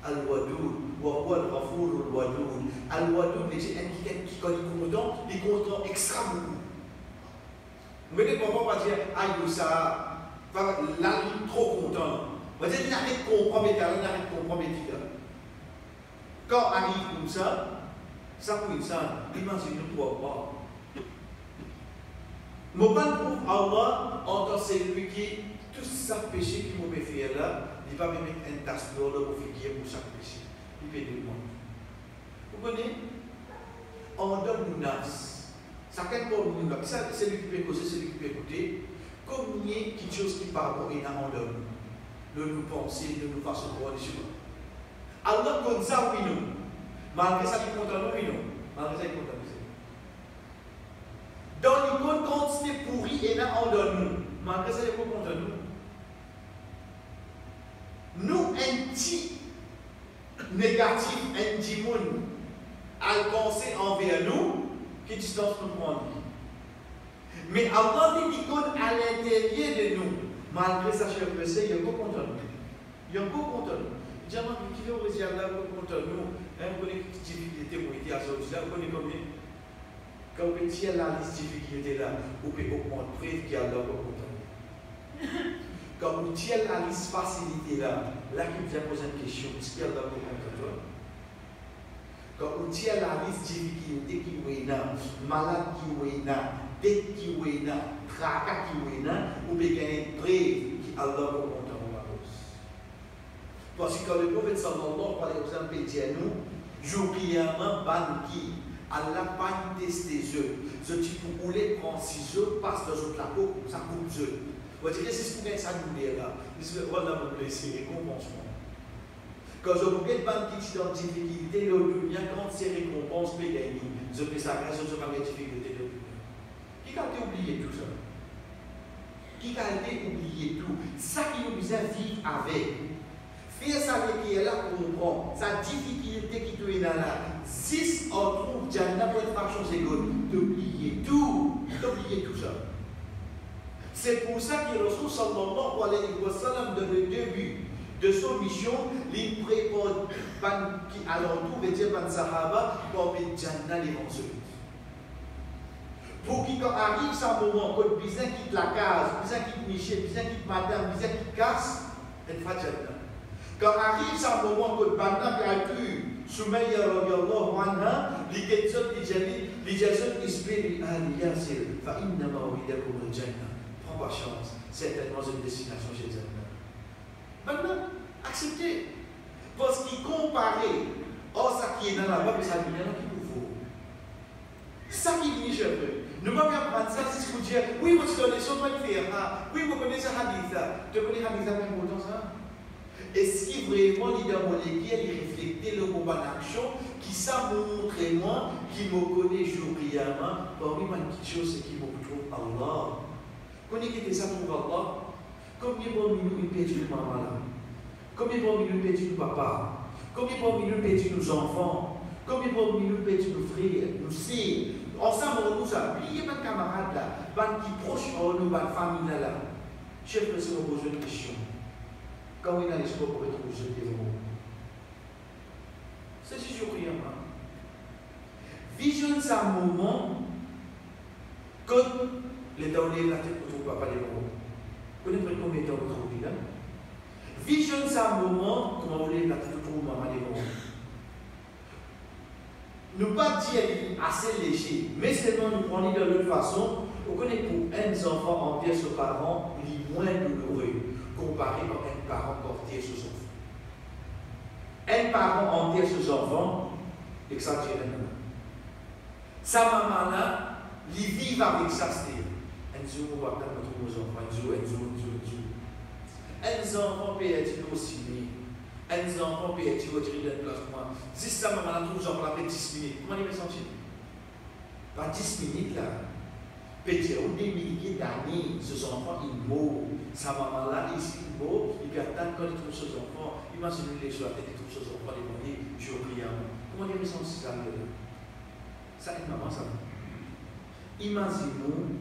Al-Wadud, wa huwa al-Ghafur al-Wadud. Al-Wadud, c'est un qui quand il est content extra beaucoup. Mais les parents vont dire, aïe, ça, là, il est trop content. On va dire, il arrête de comprendre, il arrête de comprendre. Quand arrive comme ça pour ça, imagine-toi pas. Mon pas trouve Allah en tant que celui qui, tout ça péché qui m'a fait là, il va me mettre un tasse d'or pour faire pour chaque péché. Il fait des mots. Vous connaissez? On donne une nas. Chacun pour nous, c'est lui qui peut causer, c'est lui qui peut écouter. Comme il y a quelque chose qui parle pour en donne. De nous penser, de nous façon pour les choses. Allah comme ça, oui, non. Malgré ça, il compte nous, oui, non. Malgré ça, il compte nous. Dans l'icône, quand c'est pourri, et là, on donne nous. Malgré ça, il compte nous. Nous, un petit négatif, un petit monde, à penser envers nous, qui distance nous prendre. Mais Allah dit l'icône à l'intérieur de nous. Malgré ça, cher frère, il y a beaucoup contre nous. Il y a beaucoup contre nous. Diamant, qui veut aussi Allah contre nous, on connaît les difficultés qui ont été associées là, on connaît combien? Quand on tient la liste de difficultés là, on peut augmenter qui a Allah contre nous. Quand on tient la liste facilité là, là qui vient poser une question, est-ce qu'il y a Allah contre toi? Quand on tient la liste de difficultés qui ont été malade qui ont été dette qui ont été tracas qui ont été, ou bien un prêt qui a Allah contre nous. Parce que quand le prophète sallallahu alayhi wa sallam dit à nous, jour qiyamah, banki, Allah pas testé eux. Ce type où les prend 6 œufs, passe dans une peau, ça coupe eux. Vous dites, c'est ce que ça nous dit là. Voilà mon plaisir, récompensement. Quand je regarde banki qui est en difficulté, le dunya, quand c'est récompense, peut gagner. Je fais ça grâce à ma difficulté de dunya. Qui a oublié tout ça? Qui a oublié tout? Ça qui nous besoin de vivre avec. Faire ça qui est là, comprend sa difficulté qui te est là. Si on trouve Jannah pour être par chose égale, d'oublier tout ça. C'est pour ça que Rasul sallallahu alayhi wa sallam, dans le début de son mission, il prépare qui alentour et dire ban sahaba pour mettre Jannah devant eux. Pour qu'il arrive ce moment, quand Bizin quitte la case, Bizin quitte Michel, Bizin quitte madame, Bizin quitte casse, elle fait Jannah. Quand arrive ce moment que pendant qu'il a pu Soumaïa radiyallahu anha, les questions les gens espèrent Yasir, fa inna ma widakum al-jannah. Prends pas chance, certainement une destination chez Jannah. Maintenant, acceptez. Parce qu'il comparait, ça qui est dans la Bible, ça vient qui vous faut. Ça qui vient chez vous. Ne pas bien prendre ça, c'est ce que vous dites. Oui, vous connaissez ce que vous faites. Oui, vous connaissez Hadith. Tu connais Hadith même pourtant ça? Est-ce qu'il vraiment il dans mon équipe, il reflète le moment d'action qui ça montre moi, qui me connaît jour-prièrement, parmi ma petite chose, c'est qui me trouve Allah. Connaissez que ça trouve Allah? Combien de minutes il perdu maman là? Combien de minutes perdu nos papa? Combien de minutes perdu nos enfants? Combien de minutes perdu nos frères, nos sœurs? Ensemble, on nous a oublié, pas de camarades là, pas qui proche de nous, pas de famille là. Chef, je me pose une question. Quand on a l'espoir pour être jeté au monde. C'est toujours rien. Vision, c'est un moment quand les donnés la tête ne trouvent pas les mots. Vous connaissez combien de temps vous trouvez là? Vision, c'est un moment quand on la tête ne trouve pas les mots. Ne pas dire assez léger, mais seulement nous prendre de l'autre façon, Vous connaissez pour un enfant en pièce aux parents, il est moins douloureux comparé à un parent porté aux enfants. Un parent en pièce aux enfants, exagéré maintenant. Sa maman là, il vit avec ça, c'est-à-dire, un jour, on va prendre nos enfants, un jour. Un enfant peut être aussi, un enfant peut être retiré d'un placement. Si sa maman là, tout enfant après 10 minutes, comment il va sentir? Pas 10 minutes là. Peut-être ou des milliers d'années, ce enfant il meurt. Sa maman là, ici, il meurt, il peut attendre quand il trouve ce enfant. Imaginez-les sur la tête, il trouve ce enfant, il va dire, je prie à moi. Comment il va sentir ça? Ça, une maman, ça. Imaginons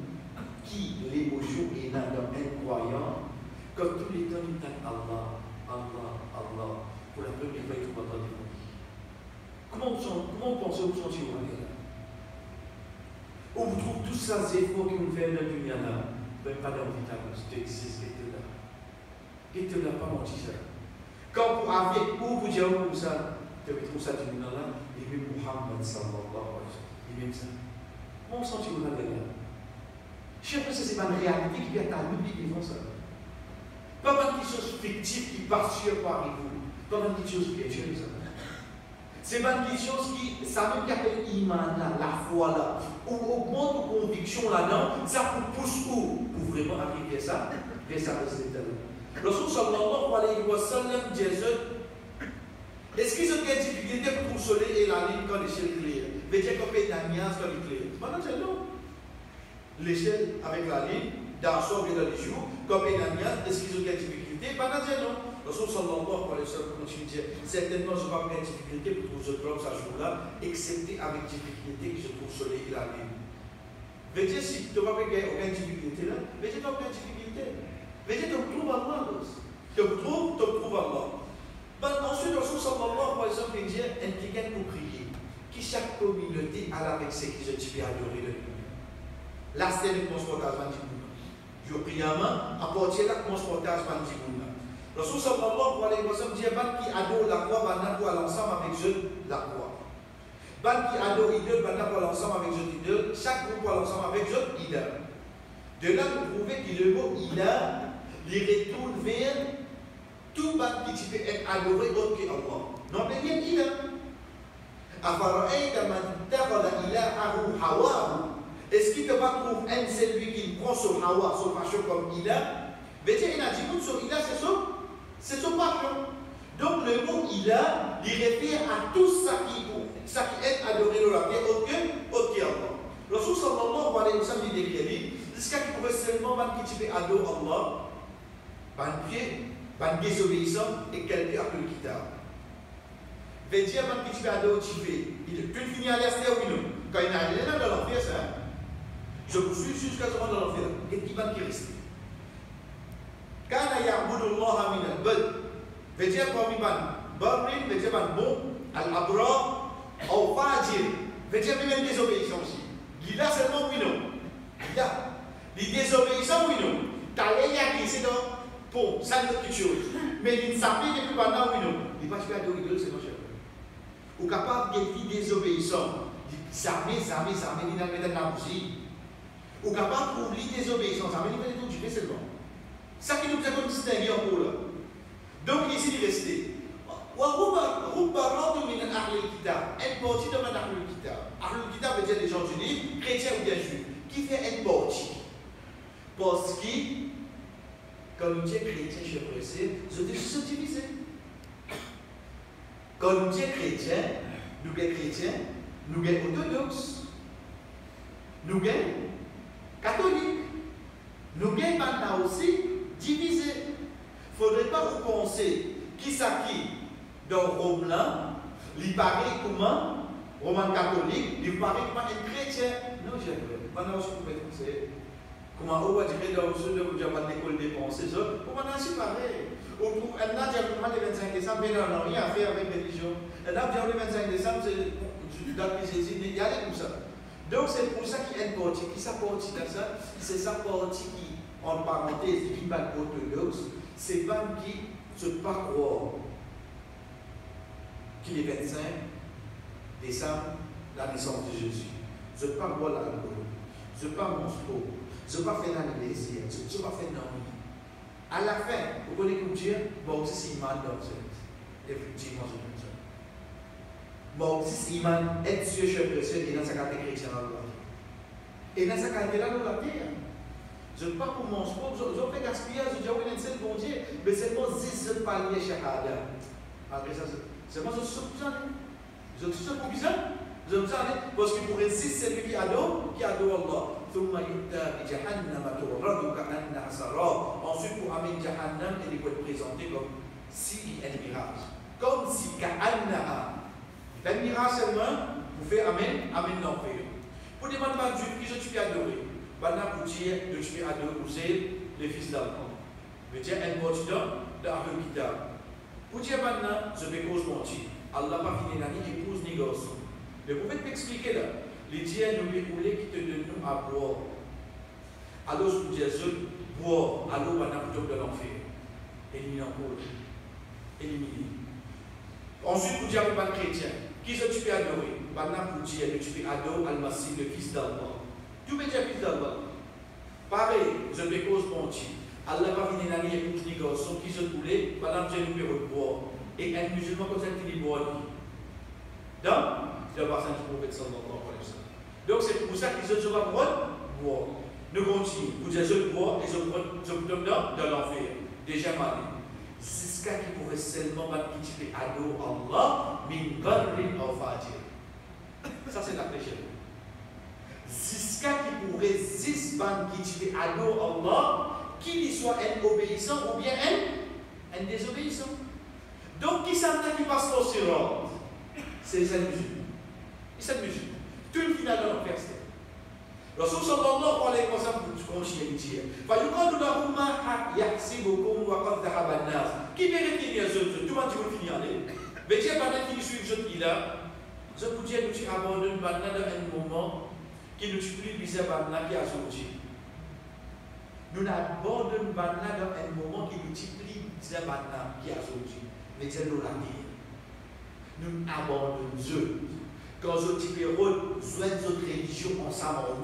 qui l'émotion est dans un croyant, quand tous les temps il dit Allah, pour la première fois il trouve pas de Comment pensez vous sentir là? Où vous trouvez tous ces efforts que vous faites dans le dunya là, même pas dans le vital, tu existes, qui te l'a pas menti ça. Quand vous avez, où vous dites comme ça, tu trouves ça du dunya là, et puis Muhammad sallallahu alayhi wa sallam, il même ça. Comment sentez-vous là dedans? Je sais pas si ce n'est pas une réalité qui vient à nous qui vivons ça. Pas mal de choses fictives qui passent par vous. Pas mal de choses virtuelles. C'est pas des choses qui, ça même qui appelle l'iman, la foi là, ou augmente vos convictions là-dedans, ça vous pousse où? Pour vraiment arriver à ça, vers sa résultat. Le Rasul sallallahu alayhi wa sallam dit est-ce qu'ils ont des difficultés pour consoler et la ligne quand l'échelle est claire? Veut dire qu'on fait une nuance quand il est clair. Maintenant, c'est non. L'échelle avec la ligne, dans son et dans les jours, comme une nuance, est-ce qu'ils ont des difficultés? Maintenant, c'est non. Le Rasul sallallahu alayhi wa sallam continue de dire certainement, je ne vais pas avoir de difficulté pour trouver ce problème, ce jour-là, excepté avec difficulté que je trouve soleil et la ligne. Veut dire si tu ne vas pas avoir aucune difficulté là, veut dire que tu n'as aucune difficulté. Veut dire que tu trouves Allah. Tu trouves Allah. Ensuite, le Rasul sallallahu alayhi wa sallam dit quelqu'un pour prier. Qui chaque communauté a avec ce qui se dit adorer le monde. Là, c'est le transportage du monde. Je prie à main, à partir de la transportage du monde. Le Rasul sallallahu alayhi wa sallam dit ban qui adore la croix, ban pour l'ensemble avec eux la croix. Ban qui adore idole, ban pour l'ensemble avec eux idole. Chaque groupe pour l'ensemble avec eux idole. De là, vous trouvez que le mot idole, il retourne vers tout ban qui peut être adoré autre que Allah. Non, mais il y a idole. Est-ce qu'il ne va trouver un celui qui prend son hawa, son passion comme ila? Mais il a dit que son ila, c'est son passion. Donc le mot ila, il réfère à tout ça qui est adoré dans la vie, autre que Allah. Le Rasul sallallahu alayhi wa sallam dit est-ce qu'il pourrait seulement adorer Allah, ban pied, ban désobéissant et quelqu'un a le kitab? Veut dire que tu vas adorer il peut finir à l'est ou non. Quand il est allé dans l'enfer, ça. Je vous suis jusqu'à ce moment dans l'enfer. Qu'est-ce qui va rester? Quand il y a Allah min al-bad, veut dire comme Barrin, veut dire bon, al-abra, ou fajir, veut dire même désobéissance aussi. Il y a seulement oui non. Il y a. Les désobéissants oui non. T'as l'air qui c'est dans bon, ça c'est autre chose. Mais il ne s'appelle depuis maintenant oui non. Il va se faire adorer Dieu, c'est mon cher. Ou capable d'être désobéissant, jamais, il n'a pas de la musique. Ou capable d'oublier désobéissance, jamais, il va tout tuer seulement. Ça qui nous a distingué en cours là. Donc ici, il restait. Une partie de Ahlul Kitab. Ahlul Kitab veut dire des gens du livre, chrétiens ou bien juifs. Qui fait une partie? Parce que, quand nous disons chrétiens, je précise, ils sont divisés. Quand nous disons chrétiens, nous sommes orthodoxes, nous sommes catholiques, nous sommes maintenant aussi divisés. Il ne faudrait pas vous penser qui s'acquit dans Rome là, il paraît comment, roman catholique, il paraît comme un chrétien. Non, je ne sais pas. Maintenant, je peux penser. Comment on va dire dans le sud, vous n'avez pas d'école des pensées, comment on a si pareil? On trouve un an, le 25 décembre, mais on n'a rien à faire avec la religion. Un an, le 25 décembre, c'est date que j'ai dit, il y a comme ça. Donc c'est pour ça qu'il y a une partie. Qui sa partie là, ça? C'est sa partie qui, en parenthèse, qui va orthodoxe, c'est pas qui ne se pas croire qu'il est 25 décembre, la naissance de Jésus. Je ne pas boire l'alcool. je ne pas mon sport, je ne pas faire dans les désirs, je ne pas faire dans vie. À la fin, vous connaissez comme dire, bon, c'est iman dans ce. Effectivement, je pense ça. Bon, c'est iman, être sur chef de et dans sa catégorie chrétienne dans la vie. Et dans sa catégorie dans la vie, je ne pas pour mon sport, je fais gaspillage, je dis, oui, c'est le bon Dieu, mais c'est bon, si je parle de shahada. Après ça, c'est moi, je suis sûr. Je suis sûr pour bizarre. Je me dis, parce que pour résister, c'est lui qui adore Allah. ثم يؤتى بجهنم تورد كأنها سراب. Ensuite, pour amener Jahannam, il peut être présenté comme si il y a un mirage. Comme si كأنها. Il fait un mirage seulement pour faire amener l'enfer. Pour demander à Dieu qui je suis adoré. Maintenant, pour dire que je suis adoré, c'est les fils d'Allah. Je veux dire, un mot de Ahlul Kitab. Pour dire maintenant, je vais cause mentir. Allah n'a pas fini la vie, épouse ni garçon. Mais vous pouvez m'expliquer là. Les dieux nous voulaient qui te donnent à boire. Alors, je vous dis, je bois, alors on a plutôt de l'enfer. Éliminer en cause. Éliminer. Ensuite, vous dites, pas de chrétien. Qui est-ce que tu peux adorer? Maintenant, vous dites que tu peux adorer Al-Masih, le fils d'Allah. Tu veux dire fils d'Allah? Pareil, je vais cause mentir. Allah va venir dans les épouse ni garçon qui se voulait, pendant que j'ai le boire. Et un musulman comme ça qui dit boire. Donc, c'est le passage du prophète sallallahu alayhi wa sallam. Donc c'est pour ça qu'ils se sont pas boire. Nous continuons. Vous dites je bois et je tombe dans l'enfer. Déjà mal. C'est ce qui pourrait seulement quitter ado Allah min barrin aw fajir. Ça c'est la péché. C'est ce qui pourrait quitter ado Allah qu'il soit un obéissant ou bien un désobéissant. Donc qui s'entend qui passe au sirat? C'est les musulmans. Ils sont musulmans. Tout le final de l'enfer, c'est. Rasul sallallahu alayhi wa sallam continue à dire فَيُقَالُ لَهُمَا يَحْسِبُكُمْ وَقَدْ ذَهَبَ النَّاسُ. Qui vérifie les autres? Tout le monde dit finir aller. Mais Dieu va dire qu'il suit ce qu'il a. Je vous dis que tu abandonnes maintenant dans un moment qui ne tue plus bizarre maintenant qui a sorti. Nous n'abandonnons maintenant dans un moment qui ne tue plus bizarre maintenant qui a sorti. Mais Dieu nous l'a dit. Nous abandonnons Dieu. Quand je dis que soit notre religion ensemble en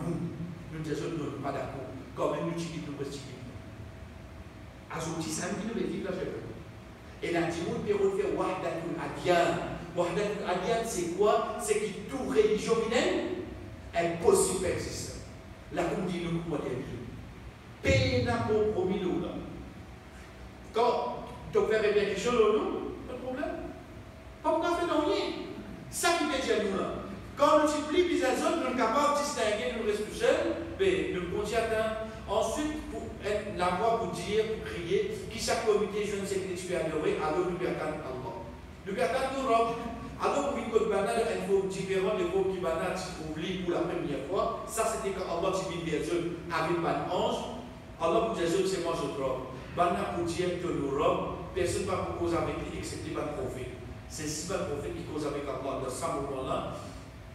nous disons que nous ne sommes pas d'accord. Quand même, nous disons que nous sommes Azouti, ça me dit nous vivre la chèvre. Et la Timoun peut faire Wahdatul Adyan. Wahdatul Adyan, c'est quoi? C'est que toute religion vienne impossible existe. La comme dit nous, comment dire, peine à compromis nous. Quand tu fais quelque chose, pas de problème. Pas pour faire rien. Ça qui veut dire nous là. Quand nous multiplions les autres, nous sommes capables de distinguer nous restons seuls, mais nous continuons. Ensuite, pour être la voix pour dire, pour crier, qui chaque comité, je ne sais que tu peux adorer, alors nous perdons Allah. Nous perdons nous robe. Alors pour une code banale, une forme différente de forme qui banale, tu oublies pour la première fois. Ça c'était quand Allah t'y dit des œufs avec un ange. Allah pour dire c'est moi je robe. Banal pour dire que nous robe, personne ne va pour cause avec lui excepté par le prophète. C'est si le prophète qui cause avec Allah dans ce moment-là.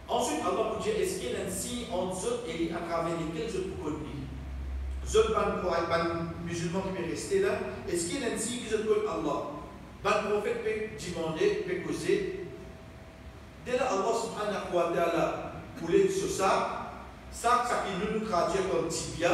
Ensuite, Allah vous dit, est-ce qu'il y a un signe entre eux et à travers lesquels je peux connaître? Je ne musulman qui est resté là, est-ce qu'il y a un signe que je connais Allah? Le prophète peut demander, peut causer. Dès là, Allah subhanahu wa ta'ala voulait sur ça qui nous traduit comme tibia.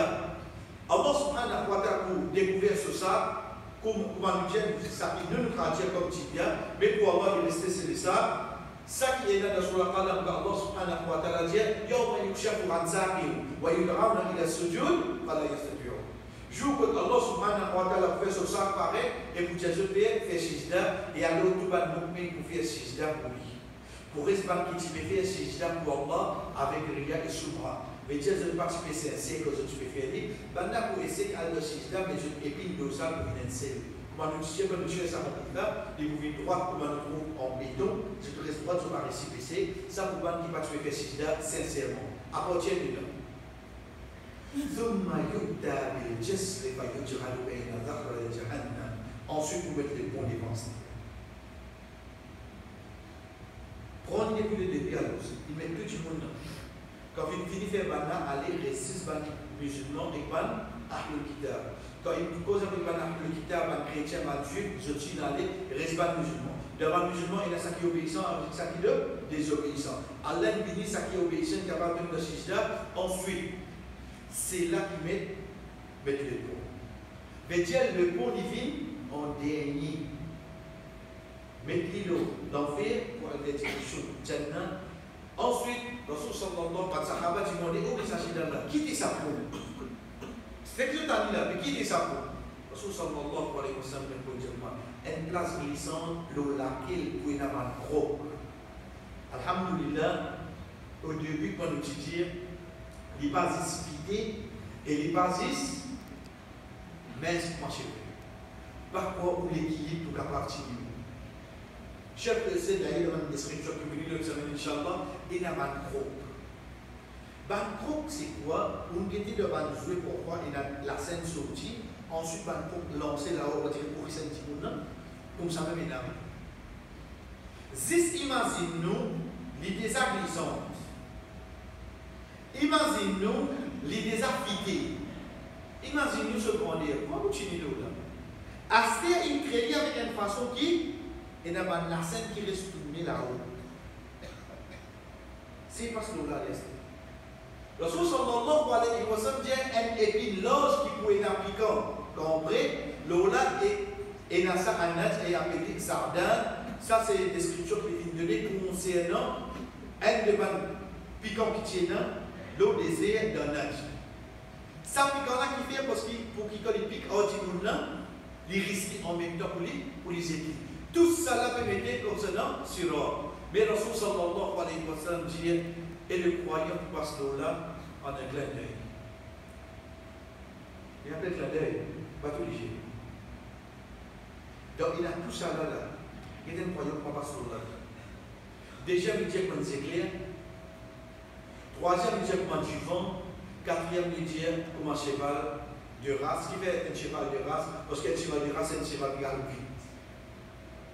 Allah subhanahu wa ta'ala pour découvrir sur ça. Comment nous dire ça qui ne nous traduit comme tibia, mais pour avoir resté c'est ça. Ça qui est là dans le Coran, Allah subhanahu wa ta'ala dit يَوْمَ يُكْشَفُ عَنْ سَاقٍ وَيُدْعَوْنَ إِلَى السُّجُودِ فَلَا يَسْتَطِيعُونَ. Jour que Allah subhanahu wa ta'ala fait sur ça pareil, et vous dites je vais faire sijda, et alors tout le monde pour faire sijda pour lui. Pour rester qui tu peux faire sijda pour Allah avec Ria et Subha. Mais Dieu ne pas participer sincère que tu peux faire. Maintenant, pour essayer de faire sijda, mais je épine de ça pour une seule. Comment nous disons que nous sommes ça là, les mouvements droits, comment nous trouvons en béton, je te reste droit sur ma récipicé, ça pour moi qui va tuer faire sincèrement. À partir de là. Ensuite, vous mettez les bons dépenses. Prenez les boules de pied à l'os. Il met tout le monde là. Quand il finit de faire banana, aller les 6 musulmans et ban Ahlul Kitab. Quand il cause avec ban Ahlul Kitab, ban chrétien, ban juif, je suis dans les reste ban musulmans. Devant musulman, il y a ça qui est obéissant, ça qui est désobéissant. Allah bénit ça qui est obéissant, capable de nous assister. Ensuite, c'est là qu'ils mettent le pont. Mais dire le pont divin en dernier. Mettre l'eau d'enfer pour aller direction Jannah. Ensuite, Rasul sallallahu alayhi wa sallam, Sahaba demandé où il s'agit d'Allah. Qui dit ça pour? C'est que tu as dit là, mais qui dit ça pour? Rasul sallallahu alayhi wa sallam répondit une place glissante, l'eau laquelle pour une amant gros. Alhamdulillah, au début, quand nous disons les bases vidées et les bases minces marchent. Par quoi ou l'équilibre pour la partie du monde. Chaque verset d'ailleurs dans la description que vous venez de semaine, Inch'Allah, il y a un groupe. Un groupe, c'est quoi? On était de jouer pourquoi il a la scène sortie, ensuite un groupe lancé là-haut, on va dire pour ces petits mots-là, comme ça même énervé. Zis, imagine-nous l'idée glissante. Imagine-nous l'idée affidée. Imagine-nous ce qu'on dit. Comment vous tenez là? Aspire une créée avec une façon qui et n'a pas la scène qui reste tournée là-haut. C'est parce que nous l'avons resté. Le Rasul sallallahu alayhi wa sallam dit un épine loge qui peut être appliquant. Compris? L'ola et nasa anat et appelé sardan. Ça, c'est une description qui est donnée concernant un de piquant qui tient l'eau désert d'un âge. Ça, piquant-là qui fait parce qu'il pour qu'il pique au Timoun-là, il risque en même temps pour les aider. Tout cela permettait concernant sur mais Rasul sallallahu alayhi wa sallam dit et le croyant qui passe là en un clin d'œil. Il y a un clin d'œil, pas tout léger. Donc il a tout ça là. Il y a un croyant qui passe là. Déjà, il dit que c'est clair. Troisième, il dit que du vent. Quatrième, il dit comme un cheval de race. Qui fait un cheval de race? Parce qu'un cheval de race, c'est un cheval qui galope vite.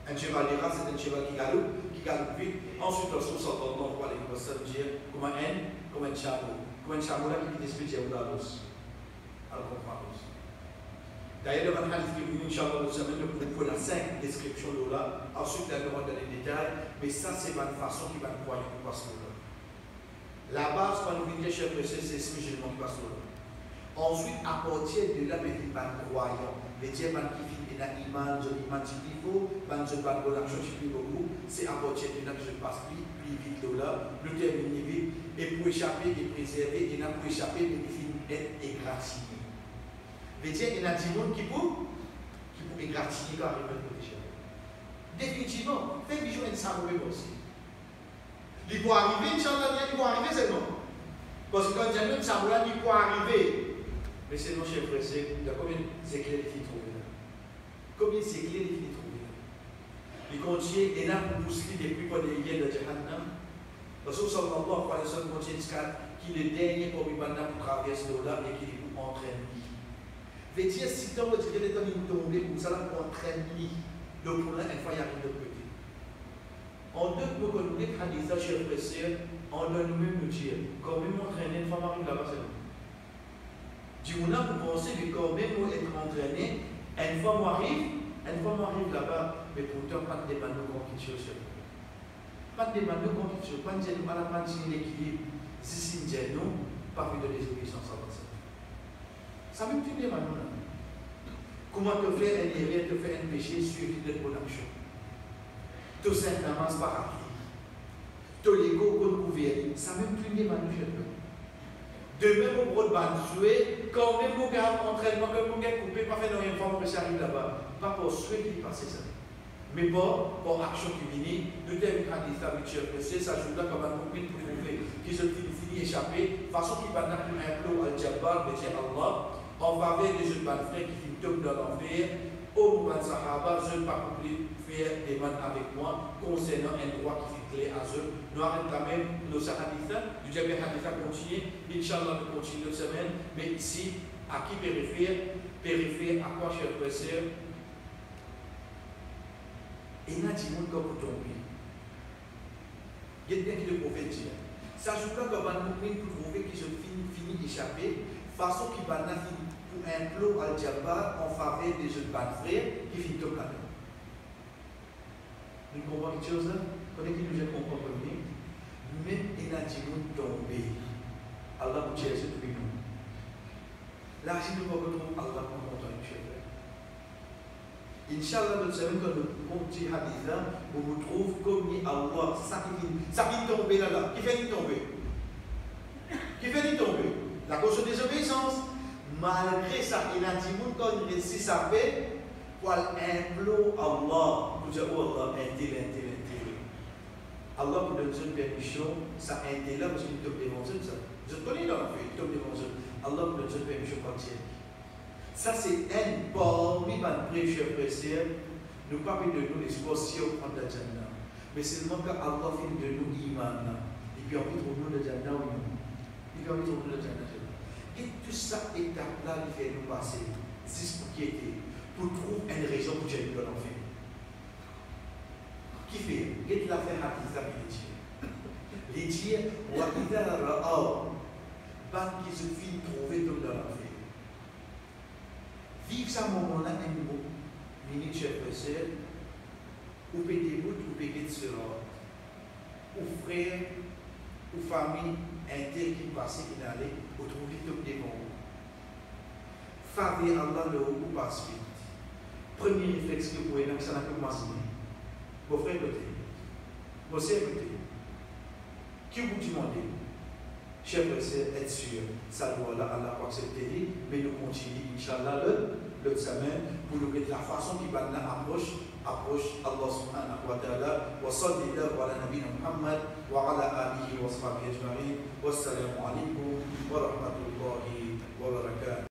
Un cheval de race, c'est un cheval qui galope vite. Ensuite, le Rasul sallallahu alayhi wa sallam dit comme un chameau. Comme un chameau là qui explique à l'os. Alors, on comprend l'os. D'ailleurs, le hadith qui est venu, Inch'Allah, nous amène pour la 5 description de là. Ensuite, il y a dans les détails. Mais ça, c'est une façon qui va nous croire pour passer là. La base, quand nous venons chez le c'est ce musulman qui passe là. Ensuite, à partir de là, il y a des croyants. Les diamants qui finissent dans l'image, l'image qu'il faut, dans le bas de l'action qui beaucoup, c'est à partir de là que je passe plus vite là, le terminer vite, et pour échapper, et préserver, et pour échapper, il finit être égratigné. Les diamants, il y a des gens qui pour égratigner quand ils veulent protéger. Définitivement, faites bijou et ça vous aussi. Il peut arriver, Inch'Allah, il peut arriver, c'est non. Parce que quand il y a un samouraï, il peut arriver. Mais c'est non, chef frère, il y a combien d'éclairs qui trouvent là? Combien d'éclairs qui trouvent là? Il contient et là pour pousser depuis qu'on est hier de Jahannam. Rasul sallallahu alayhi wa sallam contient qui est le dernier pour pour traverser l'eau-là et qui est pour entraîner. Veut dire, si tant que les temps nous tomber comme ça, pour entraîner le problème, une fois il arrive de côté. En deux mots, quand nous dit hadith, chef frère, on doit nous-mêmes nous dire, quand même entraîner, une fois on arrive là-bas, c'est bon. Dis-moi, vous pensez que quand même être entraîné, une fois on arrive là-bas, mais pourtant pas de demande de compétition. Pas de demande de compétition, pas de gêne, pas de l'équilibre, si c'est une gêne, non, pas de désobéissance à ça. Ça même tout demande là. Comment te faire un erreur, te faire un péché suivi de bonne action? Tout simplement, c'est pas rapide. Tout l'ego qu'on couvert, ça même tout demande de de même au gros de ban souhait, quand même au gars entraînement, comme au gars coupé, pas fait dans une forme que ça arrive là-bas. Pas pour souhait qu'il passe ça. Mais pour action qui vient, nous devons être habitués, ça joue là comme un coupé pour trouver qui se finit échapper, façon qui va dans un plot al-Jabbar, mais Allah, en faveur des jeunes frères qui finissent top dans l'enfer, au moment de Sahaba, je ne pas faire des mains avec moi concernant un droit qui fait clé à eux. Nous arrêtons quand même nos hadiths, nous avons hadiths continuer, Inch'Allah, nous continuons notre semaine, mais ici, à qui périphère, à quoi, chers frères et sœurs, et il y a des gens qui ont tombé. Il y a des gens qui le prophète dit. Ça joue pas comme un mouvement pour trouver qui se finit d'échapper, façon qui va pour un plot al-Jabbar en faveur des jeunes frères qui finit comme là. Vous comprenez quelque chose là? Quand est-ce que nous comprenons premier? Même il y a des gens tombés. Allah vous tient ce depuis nous. Là, si nous retrouvons Allah pour monter une chèvre. Inch'Allah, nous savons que nous petit hadith là, où vous trouvez comme Allah, ça qui tombe là, qui fait tomber. Qui fait tomber. La cause de désobéissance. Malgré ça, il a dit, quand il réussit sa paix, pour implore Allah, pour dire, oh Allah, intérêt. Allah pour donner une permission, ça intérêt là, parce qu'il tombe devant eux, ça. Je connais dans la vie, il tombe devant eux. Allah pour donner une permission partir. Ça, c'est un parmi les prêcheurs pressés. Nous ne parlons pas de nous l'espoir si on prend la Jannah. Mais seulement que Allah fait de nous iman. Et puis envie de trouver le Jannah ou non. Il a envie de trouver le Jannah. Et tout ça, étape-là, il fait nous passer. C'est pour qui était. Pour trouver une raison pour que j'ai eu l'enfer. Qui fait? Qu'est-ce qu'il a fait à Kisa et les dieux? Ou à Kisa Ra'aw, ban qui se fit trouver tout dans l'enfer. Vivre ce moment-là, un mot, minute chef précède, ou péter bout, ou péter de sera, ou frère, ou famille, interne qui passait, qui n'allait, ou trouver tout devant vous. Favez Allah le haut ou passe vite. Premier réflexe que vous pouvez faire, ça n'a pas commencé. Vos frères côté, vos sœurs côté, qui vous demandez? Chers frères, être sûr, ça doit Allah accepter, mais nous continuons, Inch'Allah, le semaine, pour nous mettre la façon qui va nous approche Allah subhanahu wa ta'ala, wa sallallahu ala nabina Muhammad, wa ala alihi wa sahbihi ajma'in, wassalamu alaikum wa rahmatullahi wa barakatuh.